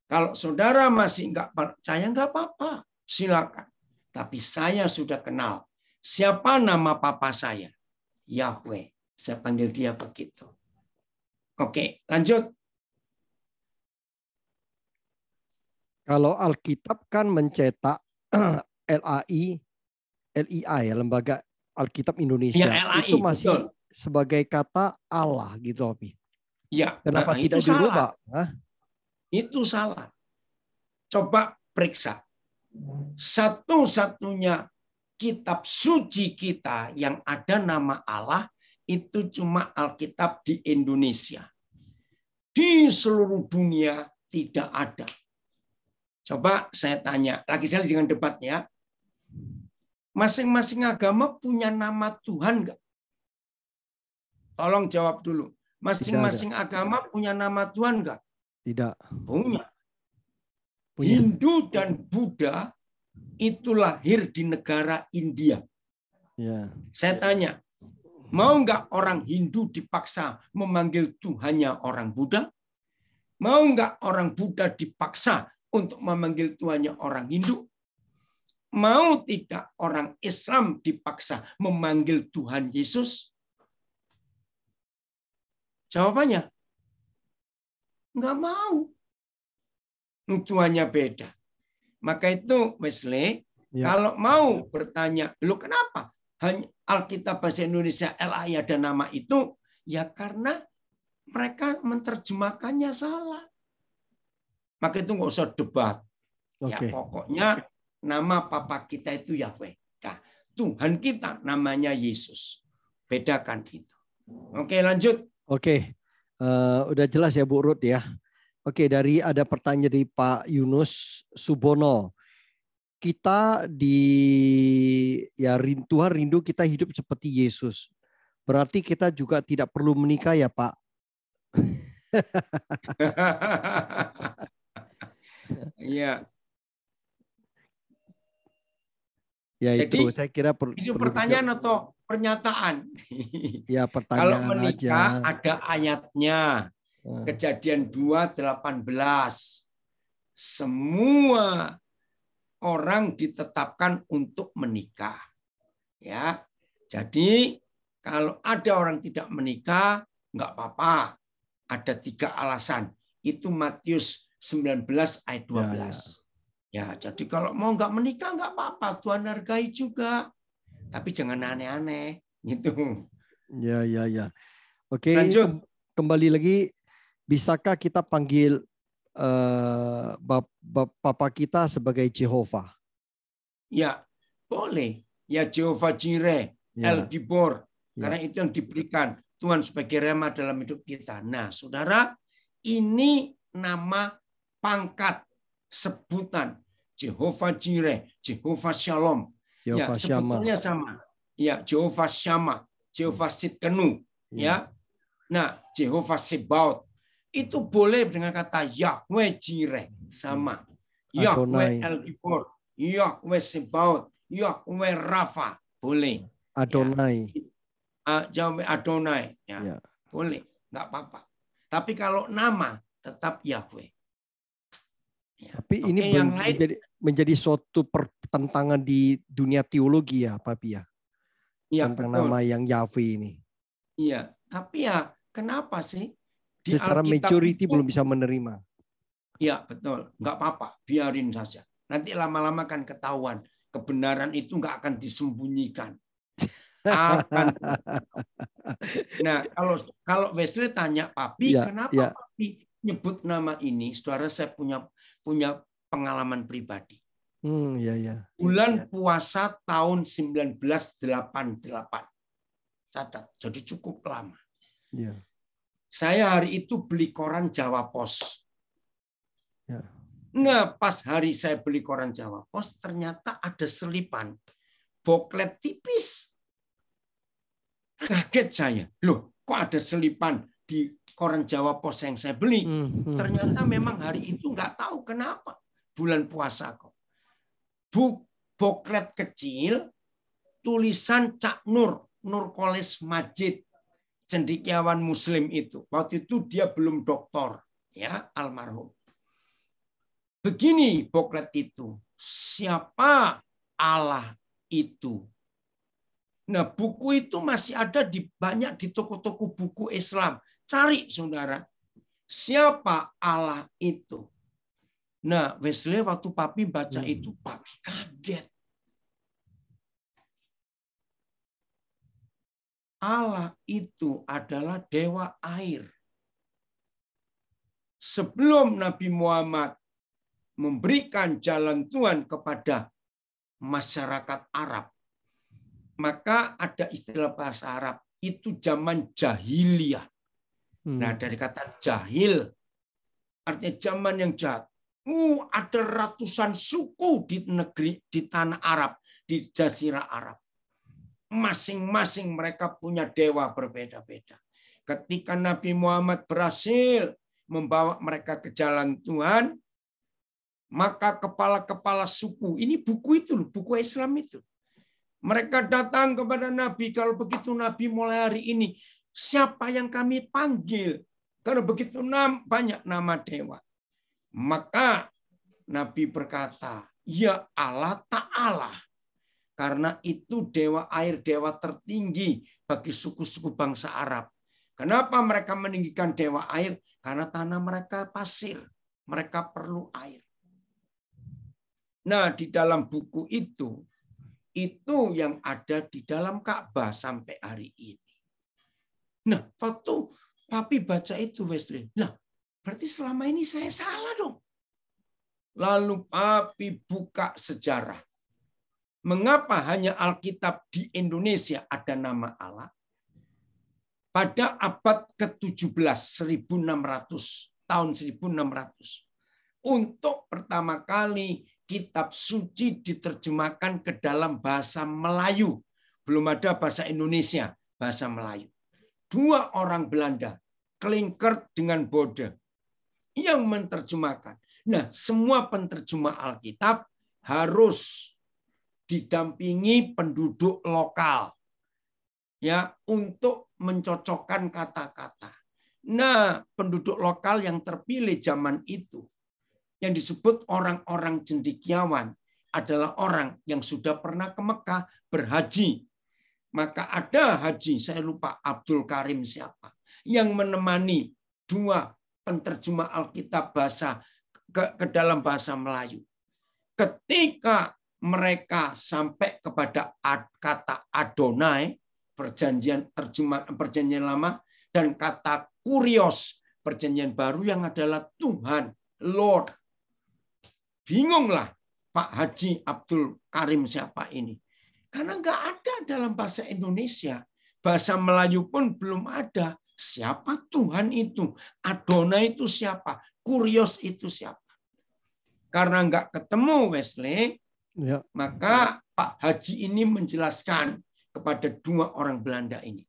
Kalau saudara masih enggak percaya, enggak apa-apa. Silakan. Tapi saya sudah kenal. Siapa nama papa saya? Yahweh. Saya panggil dia begitu. Oke, lanjut. Kalau Alkitab kan mencetak LIA ya, Lembaga Alkitab Indonesia. Ya, LAI, itu masih betul. sebagai kata Allah gitu, Opi. Ya, Kenapa tidak itu dirubah? salah. Itu salah. Coba periksa. Satu-satunya kitab suci kita yang ada nama Allah itu cuma Alkitab di Indonesia. Di seluruh dunia tidak ada. Coba saya tanya, lagi saya dengan debatnya. Masing-masing agama punya nama Tuhan enggak? Tolong jawab dulu. Masing-masing agama punya nama Tuhan enggak? Tidak. Punya. Punya. Hindu dan Buddha itu lahir di negara India. Ya. Saya tanya, mau nggak orang Hindu dipaksa memanggil Tuhannya orang Buddha? Mau nggak orang Buddha dipaksa untuk memanggil Tuhannya orang Hindu? Mau tidak orang Islam dipaksa memanggil Tuhan Yesus? Jawabannya, nggak mau. Tuhannya beda. Maka itu Wesley, kalau mau bertanya, lu kenapa hanya Alkitab bahasa Indonesia LAI ada nama itu? Ya karena mereka menerjemahkannya salah. Maka itu nggak usah debat. Ya pokoknya nama Papa kita itu Yahweh. Nah, Tuhan kita namanya Yesus. Bedakan itu. Oke, lanjut. Oke, udah jelas ya Bu Ruth ya. Oke, ada pertanyaan dari Pak Yunus Subono. Kita Tuhan rindu kita hidup seperti Yesus. Berarti kita juga tidak perlu menikah ya Pak? Iya. Ya jadi, itu saya kira itu pertanyaan atau pernyataan? Ya pertanyaan. Kalau menikah aja. ada ayatnya. Kejadian 2:18. Semua orang ditetapkan untuk menikah. Ya. Jadi kalau ada orang tidak menikah, nggak apa-apa. Ada 3 alasan. Itu Matius 19 ayat 12. Ya, jadi kalau mau nggak menikah nggak apa-apa. Tuhan hargai juga. Tapi jangan aneh-aneh. Gitu. Ya. Oke, lanjut. Kembali lagi. Bisakah kita panggil Bapak kita sebagai Jehovah? Ya, boleh. Ya Jehovah Jireh, El Gibor. Karena itu yang diberikan Tuhan sebagai rema dalam hidup kita. Nah, saudara, ini nama pangkat, sebutan. Jehovah Jireh, Jehovah Shalom. Jehovah sebetulnya sama. Ya, Jehovah Shammah, Jehovah Sidkenu. Ya. Nah, Jehovah Sebaot. Itu boleh dengan kata Yahweh Jireh. Sama. Yahweh El Gibor. Yahweh Sebaot. Yahweh Rafa. Boleh. Adonai. Yahweh Adonai. Ya. Boleh. Nggak apa-apa. Tapi kalau nama tetap Yahweh. Ya. Tapi ini yang menjadi suatu pertentangan di dunia teologi ya, Papi ya? Iya, tentang betul. Nama yang Yahweh ini. Iya. Tapi ya kenapa sih? Di Secara Alkitab majority itu, belum bisa menerima. Iya, betul. Nggak apa-apa. Biarin saja. Nanti lama-lama kan ketahuan. Kebenaran itu nggak akan disembunyikan. Nah, kalau Wesley tanya Papi, kenapa Papi nyebut nama ini? Saudara, saya punya pengalaman pribadi. Bulan puasa tahun 1988. Catat. Jadi cukup lama. Saya hari itu beli koran Jawa Pos. Nah, pas hari saya beli koran Jawa Pos, ternyata ada selipan boklet tipis. Kaget saya. Loh, kok ada selipan di koran Jawa Pos yang saya beli? Ternyata memang hari itu nggak tahu kenapa. Bulan puasa kok. Boklet kecil, tulisan Cak Nurkolis Majid, cendekiawan Muslim itu. Waktu itu dia belum doktor, ya, almarhum. Begini boklet itu. Siapa Allah itu? Nah, buku itu masih ada banyak di toko-toko buku Islam. Cari, saudara. Siapa Allah itu? Nah, Wesley waktu Papi baca itu, Papi kaget. Allah itu adalah dewa air. sebelum Nabi Muhammad memberikan jalan Tuhan kepada masyarakat Arab, maka ada istilah bahasa Arab, itu zaman jahiliyah. Nah, dari kata jahil, artinya zaman yang jahat. Ada ratusan suku di tanah Arab, di Jazirah Arab. Masing-masing mereka punya dewa berbeda-beda. Ketika Nabi Muhammad berhasil membawa mereka ke jalan Tuhan, maka kepala-kepala suku, ini buku itu, buku Islam itu. Mereka datang kepada Nabi, kalau begitu Nabi mulai hari ini, siapa yang kami panggil? Karena begitu banyak nama dewa. Maka Nabi berkata, ya Allah Ta'ala. Karena itu dewa air, dewa tertinggi bagi suku-suku bangsa Arab. Kenapa mereka meninggikan dewa air? Karena tanah mereka pasir. Mereka perlu air. Nah, di dalam buku itu yang ada di dalam Ka'bah sampai hari ini. Nah, waktu Papi baca itu, Wesley, nah, berarti selama ini saya salah dong. Lalu Papi buka sejarah. Mengapa hanya Alkitab di Indonesia ada nama Allah? Pada abad ke-17, 1600, tahun 1600. Untuk pertama kali kitab suci diterjemahkan ke dalam bahasa Melayu. Belum ada bahasa Indonesia, bahasa Melayu. 2 orang Belanda, Klinkert dengan Bode, yang menerjemahkan. Nah, semua penterjemah Alkitab harus didampingi penduduk lokal, ya, untuk mencocokkan kata-kata. Nah, penduduk lokal yang terpilih zaman itu, yang disebut orang-orang cendekiawan, adalah orang yang sudah pernah ke Mekah berhaji. Maka ada haji, saya lupa Abdul Karim siapa, yang menemani 2 penterjemah Alkitab bahasa ke dalam bahasa Melayu. Ketika mereka sampai kepada kata Adonai, perjanjian lama, dan kata Kurios, perjanjian baru yang adalah Tuhan, Lord. Bingunglah Pak Haji Abdul Karim siapa ini. Karena nggak ada dalam bahasa Indonesia. Bahasa Melayu pun belum ada. Siapa Tuhan itu? Adonai itu siapa? Kurios itu siapa? Karena nggak ketemu Wesley, ya, maka Pak Haji ini menjelaskan kepada 2 orang Belanda ini.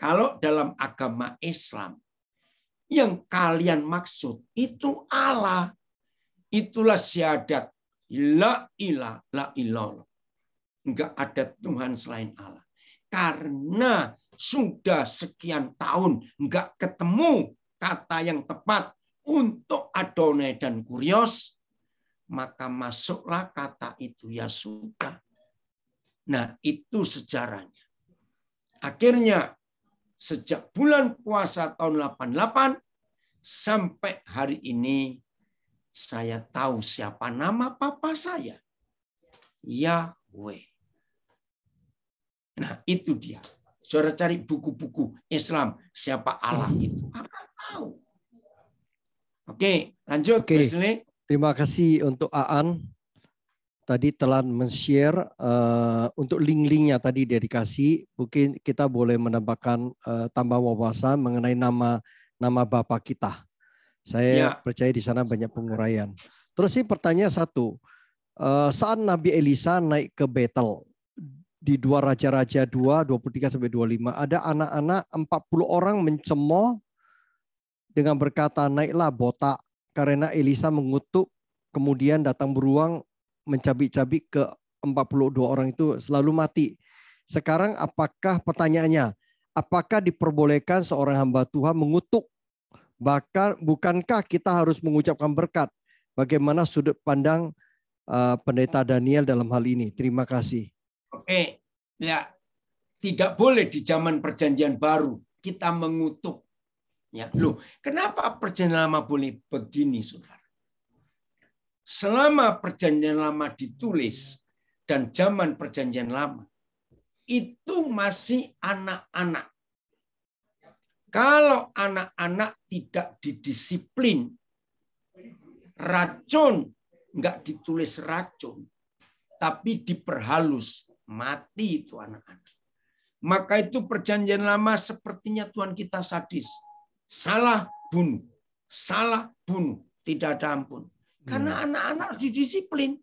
Kalau dalam agama Islam, yang kalian maksud itu Allah. Itulah syahadat. La ilaha illallah. Enggak ada Tuhan selain Allah. Karena sudah sekian tahun enggak ketemu kata yang tepat untuk Adonai dan Kurios, maka masuklah kata itu, ya sudah. Nah, itu sejarahnya. Akhirnya sejak bulan puasa tahun 88 sampai hari ini saya tahu siapa nama papa saya. Yahweh. Nah, itu dia. Saudara cari buku-buku Islam, siapa Allah itu. Akan tahu. Oke, lanjut. Oke. Terima kasih untuk Aan. Tadi telah men-share untuk link-linknya tadi dia dikasih. Mungkin kita boleh menambahkan tambah wawasan mengenai nama Bapa kita. Saya percaya di sana banyak penguraian. Terus sih pertanyaan satu. Saat Nabi Elisa naik ke Betel, di 2 Raja-Raja 2, 23-25, ada anak-anak 40 orang mencemooh dengan berkata, naiklah botak, karena Elisa mengutuk, kemudian datang beruang, mencabik-cabik ke 42 orang itu selalu mati. Sekarang apakah pertanyaannya, apakah diperbolehkan seorang hamba Tuhan mengutuk? Bahkan bukankah kita harus mengucapkan berkat? Bagaimana sudut pandang Pendeta Daniel dalam hal ini? Terima kasih. Oke, ya, tidak boleh di zaman Perjanjian Baru kita mengutuk. Ya, loh, kenapa Perjanjian Lama boleh begini, saudara? Selama Perjanjian Lama ditulis dan zaman Perjanjian Lama itu masih anak-anak. Kalau anak-anak tidak didisiplin, racun nggak ditulis racun, tapi diperhalus, mati itu anak-anak. Maka itu perjanjian lama sepertinya Tuhan kita sadis. Salah bunuh, tidak ada ampun. Karena anak-anak harus didisiplin.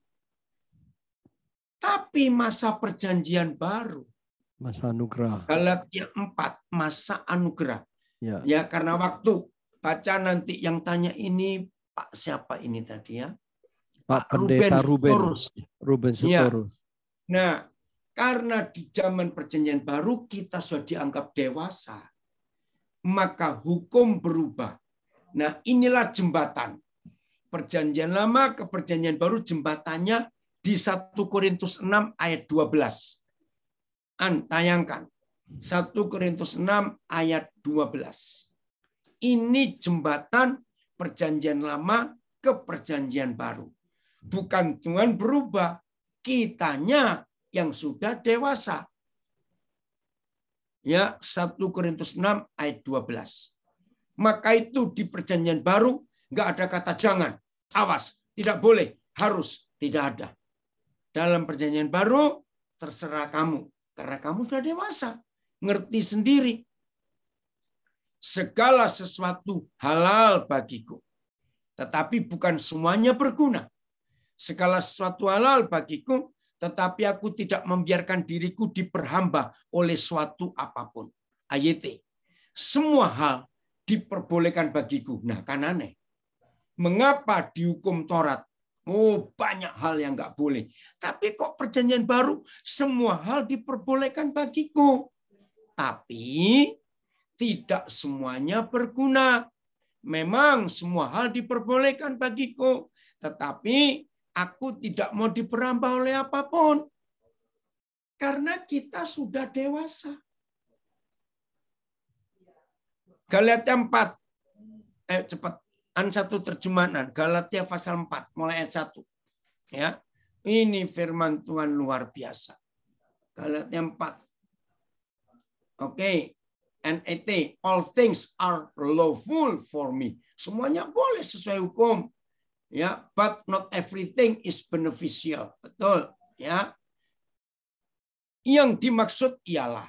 Tapi masa perjanjian baru, masa anugerah. Galatia 4, masa anugerah. Ya, karena waktu baca nanti yang tanya ini Pak siapa ini tadi ya? Pak Pendeta Ruben Sitorus. Ya. Nah, karena di zaman perjanjian baru kita sudah dianggap dewasa, maka hukum berubah. Nah, inilah jembatan. Perjanjian lama ke perjanjian baru jembatannya di 1 Korintus 6 ayat 12. Tayangkan. 1 Korintus 6 ayat 12. Ini jembatan perjanjian lama ke perjanjian baru. Bukan Tuhan berubah, kitanya yang sudah dewasa. Ya, 1 Korintus 6 ayat 12. Maka itu di perjanjian baru nggak ada kata jangan, awas, tidak boleh, harus, tidak ada. Dalam perjanjian baru terserah kamu, karena kamu sudah dewasa, ngerti sendiri. Segala sesuatu halal bagiku, tetapi bukan semuanya berguna. Segala sesuatu halal bagiku, tetapi aku tidak membiarkan diriku diperhamba oleh suatu apapun. AYT. Semua hal diperbolehkan bagiku. Nah, kan aneh. Mengapa dihukum Taurat? Oh, banyak hal yang nggak boleh. Tapi kok perjanjian baru semua hal diperbolehkan bagiku. Tapi tidak semuanya berguna. Memang semua hal diperbolehkan bagiku. Tetapi aku tidak mau diperhamba oleh apapun. Karena kita sudah dewasa. Galatia 4. Cepat. Satu terjemahan. Galatia pasal 4. Mulai ayat 1. Ya. Ini firman Tuhan luar biasa. Galatia 4. Oke. NET. All things are lawful for me. Semuanya boleh sesuai hukum. Ya, but not everything is beneficial. Betul, ya. Yang dimaksud ialah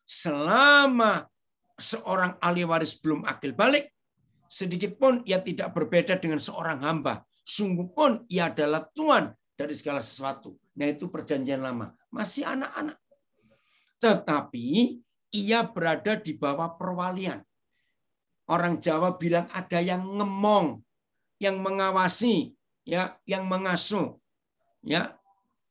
selama seorang ahli waris belum akil balik, sedikit pun ia tidak berbeda dengan seorang hamba. Sungguh pun ia adalah tuan dari segala sesuatu. Nah, itu perjanjian lama. Masih anak-anak. Tetapi ia berada di bawah perwalian. Orang Jawa bilang ada yang ngemong, yang mengawasi, ya, yang mengasuh, ya.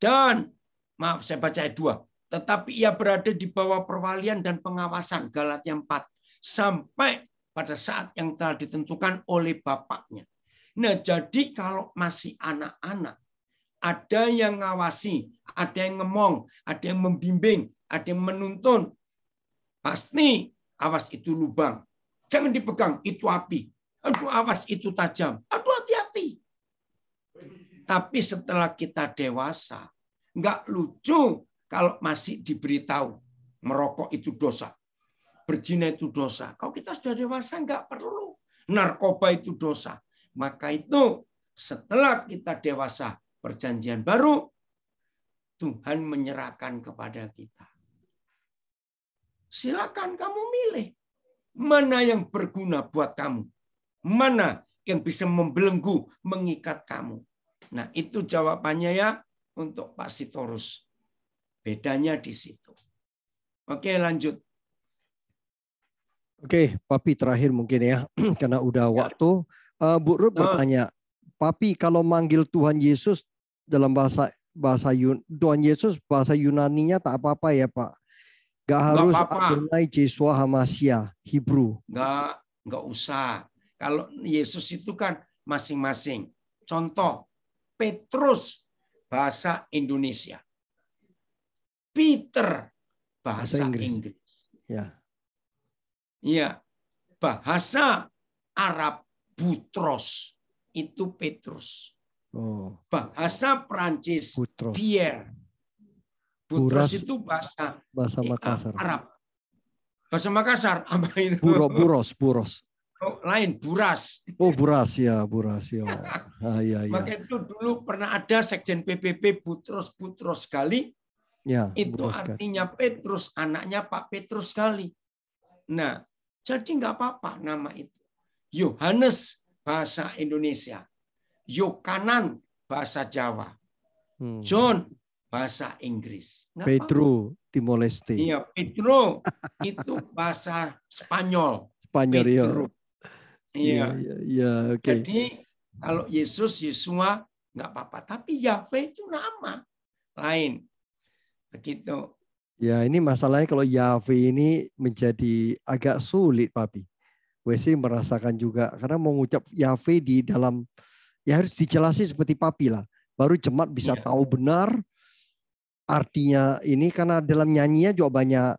Dan maaf saya baca ayat 2. Tetapi ia berada di bawah perwalian dan pengawasan, Galatia 4, sampai pada saat yang telah ditentukan oleh bapaknya. Nah, jadi kalau masih anak-anak, ada yang ngawasi, ada yang ngemong, ada yang membimbing, ada yang menuntun. Pasti awas itu lubang. Jangan dipegang, itu api. Aduh, awas itu tajam. Aduh, hati-hati. Tapi setelah kita dewasa, nggak lucu kalau masih diberitahu merokok itu dosa, berzina itu dosa. Kalau kita sudah dewasa, nggak perlu. Narkoba itu dosa. Maka itu setelah kita dewasa, perjanjian baru, Tuhan menyerahkan kepada kita. Silakan kamu milih. Mana yang berguna buat kamu. Mana yang bisa membelenggu, mengikat kamu. Nah, itu jawabannya ya untuk Pak Sitorus. Bedanya di situ. Oke, lanjut. Oke, Papi terakhir mungkin ya, karena udah waktu. Bu Ruth bertanya, Papi kalau manggil Tuhan Yesus dalam bahasa Tuhan Yesus bahasa Yunaninya tak apa-apa ya Pak? Gak harus Adonai Yeshua Hamashiach Hebrew. Nggak usah. Kalau Yesus itu kan masing-masing. Contoh, Petrus bahasa Indonesia. Peter bahasa Inggris. Ya. Iya. Bahasa Arab Butros itu Petrus. Oh. Bahasa Prancis Butros. Pierre. Butros itu bahasa Makassar. Arab. Bahasa Makassar apa itu? Buros. Oh, lain buras. Oh, buras ya. Iya. Maka itu dulu pernah ada Sekjen PBB Butros sekali. Ya, Itu buros kan. artinya Petrus, anaknya Pak Petrus sekali. Nah, jadi nggak apa-apa nama itu. Yohanes bahasa Indonesia. Yokanan bahasa Jawa. John bahasa Inggris. Nggak Pedro Timor Leste. Iya, Pedro itu bahasa Spanyol. Spanyol Iya. Iya, oke. Jadi kalau Yesus, Yesua nggak apa-apa. Tapi Yahweh itu nama lain. Begitu. Ya, ini masalahnya kalau Yahweh ini menjadi agak sulit, Papi. Wesley merasakan juga karena mau ngucap Yahweh di dalam ya harus dijelasin seperti Papi lah. Baru jemaat bisa tahu benar artinya ini karena dalam nyanyinya juga banyak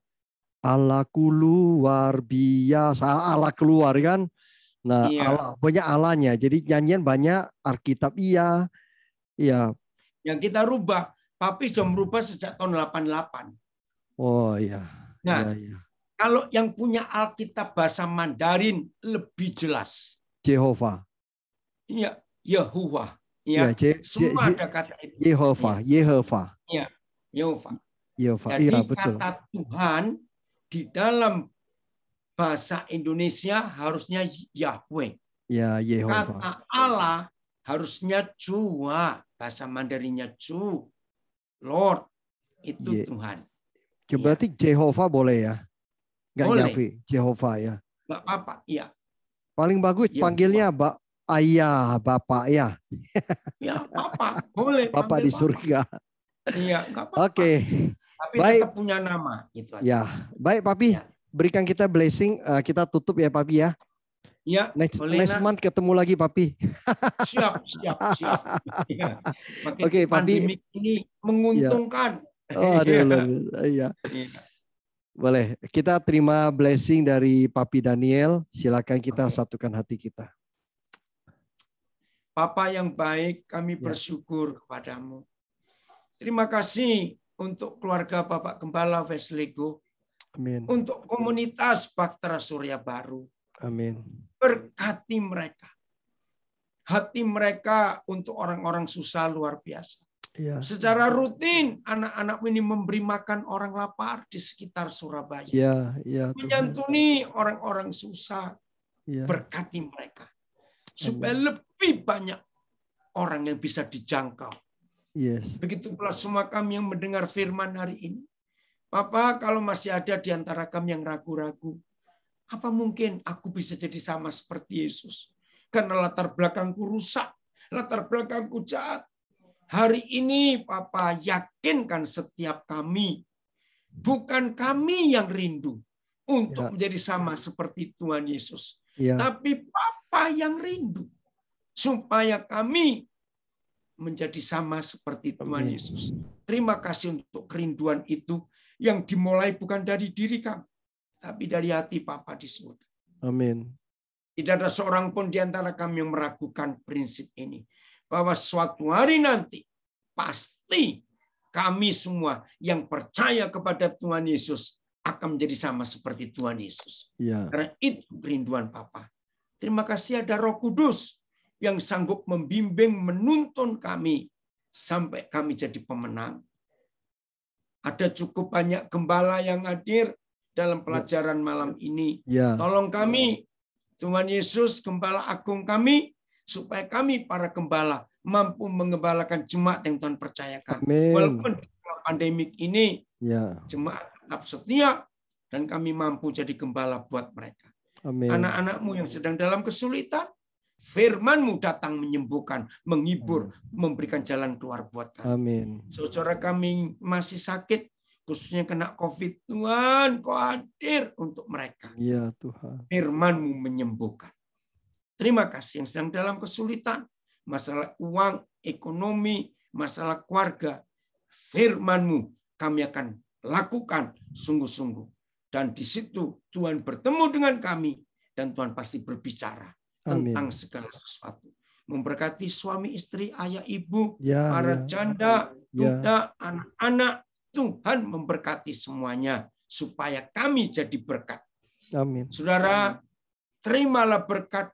Allahku luar biasa, Allah keluar kan. Nah, Allah banyak Allahnya. Jadi nyanyian banyak Alkitab iya. Yang kita rubah, Papi sudah merubah sejak tahun 88. Oh iya. Nah, iya. Kalau yang punya Alkitab bahasa Mandarin lebih jelas. Jehovah. Iya, Yahuwah. Ya, semua ada kata itu. Yehovah. Iya, Yehova. Jadi iya, betul. Kata Tuhan di dalam bahasa Indonesia harusnya Yahweh. Ya, Yehova. Kata Allah harusnya Jua, bahasa Mandarinnya Ju, Lord, itu Tuhan. Berarti Jehovah boleh ya? Enggak Yahweh, Jehovah ya. Enggak apa-apa, iya. Paling bagus panggilnya ayah, bapak ya. Ya, Bapak, boleh. Bapak di surga. Iya, enggak apa-apa. Oke. Tapi baik. tetap punya nama. Itu aja. Ya, baik Papi. Ya. Berikan kita blessing. Kita tutup ya Papi ya. Ya, next month ketemu lagi Papi. Siap. Ya. Oke, Papi. Ini menguntungkan. Oh, iya. Boleh. Kita terima blessing dari Papi Daniel. Silakan kita satukan hati kita. Bapa yang baik, kami bersyukur kepadamu. Terima kasih untuk keluarga Bapak Gembala Wesley Go. Amin. Untuk komunitas Bahtera Surya Baru. Amin. Berkati mereka. Hati mereka untuk orang-orang susah luar biasa. Ya. Secara rutin anak-anak ini memberi makan orang lapar di sekitar Surabaya. Ya, menyantuni orang-orang susah. Ya. Berkati mereka. Supaya lebih banyak orang yang bisa dijangkau. Yes. Begitu pula semua kami yang mendengar firman hari ini. Bapak, kalau masih ada di antara kami yang ragu-ragu, apa mungkin aku bisa jadi sama seperti Yesus? Karena latar belakangku rusak, latar belakangku jahat. Hari ini, Papa, yakinkan setiap kami, bukan kami yang rindu untuk menjadi sama seperti Tuhan Yesus. Tapi Papa yang rindu, supaya kami menjadi sama seperti Tuhan Yesus. Terima kasih untuk kerinduan itu yang dimulai bukan dari diri kami, tapi dari hati Papa di surga. Amin. Tidak ada seorang pun di antara kami yang meragukan prinsip ini. Bahwa suatu hari nanti, pasti kami semua yang percaya kepada Tuhan Yesus akan menjadi sama seperti Tuhan Yesus. Karena itu kerinduan Papa. Terima kasih ada Roh Kudus yang sanggup membimbing, menuntun kami sampai kami jadi pemenang. Ada cukup banyak gembala yang hadir dalam pelajaran malam ini. Tolong kami, Tuhan Yesus, Gembala Agung kami, supaya kami para gembala mampu mengembalakan jemaat yang Tuhan percayakan. Amin. Walaupun di pandemik ini, jemaat tetap setia dan kami mampu jadi gembala buat mereka. Anak-anakmu yang sedang dalam kesulitan, firman-Mu datang menyembuhkan, menghibur, memberikan jalan keluar buat kami. Amin. Saudara kami masih sakit, khususnya kena COVID, Tuhan, Kau hadir untuk mereka. Ya Tuhan. Firman-Mu menyembuhkan. Terima kasih yang sedang dalam kesulitan, masalah uang, ekonomi, masalah keluarga. Firman-Mu kami akan lakukan sungguh-sungguh. Dan di situ Tuhan bertemu dengan kami dan Tuhan pasti berbicara tentang segala sesuatu. Memberkati suami istri, ayah ibu, para janda, duda, anak-anak. Tuhan memberkati semuanya supaya kami jadi berkat. Amin. Saudara, terimalah berkat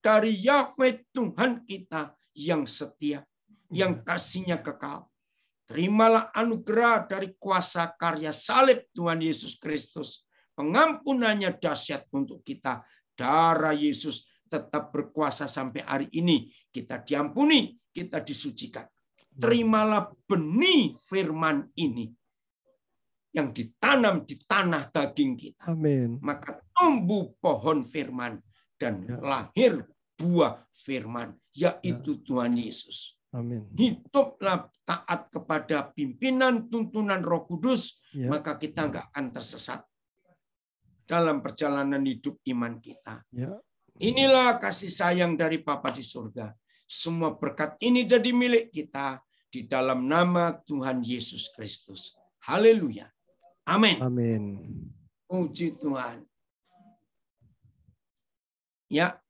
dari Yahweh Tuhan kita yang setia, yang kasih-Nya kekal. Terimalah anugerah dari kuasa karya salib Tuhan Yesus Kristus. Pengampunannya dahsyat untuk kita. Darah Yesus tetap berkuasa sampai hari ini. Kita diampuni, kita disucikan. Terimalah benih firman ini yang ditanam di tanah daging kita. Amin. Maka tumbuh pohon firman dan lahir buah firman, yaitu Tuhan Yesus. Amin. Hiduplah taat kepada pimpinan tuntunan Roh Kudus, Ya. maka kita nggak akan tersesat dalam perjalanan hidup iman kita. Ya. Inilah kasih sayang dari Bapa di surga. Semua berkat ini jadi milik kita di dalam nama Tuhan Yesus Kristus. Haleluya. Amin. Amin. Puji Tuhan. Ya,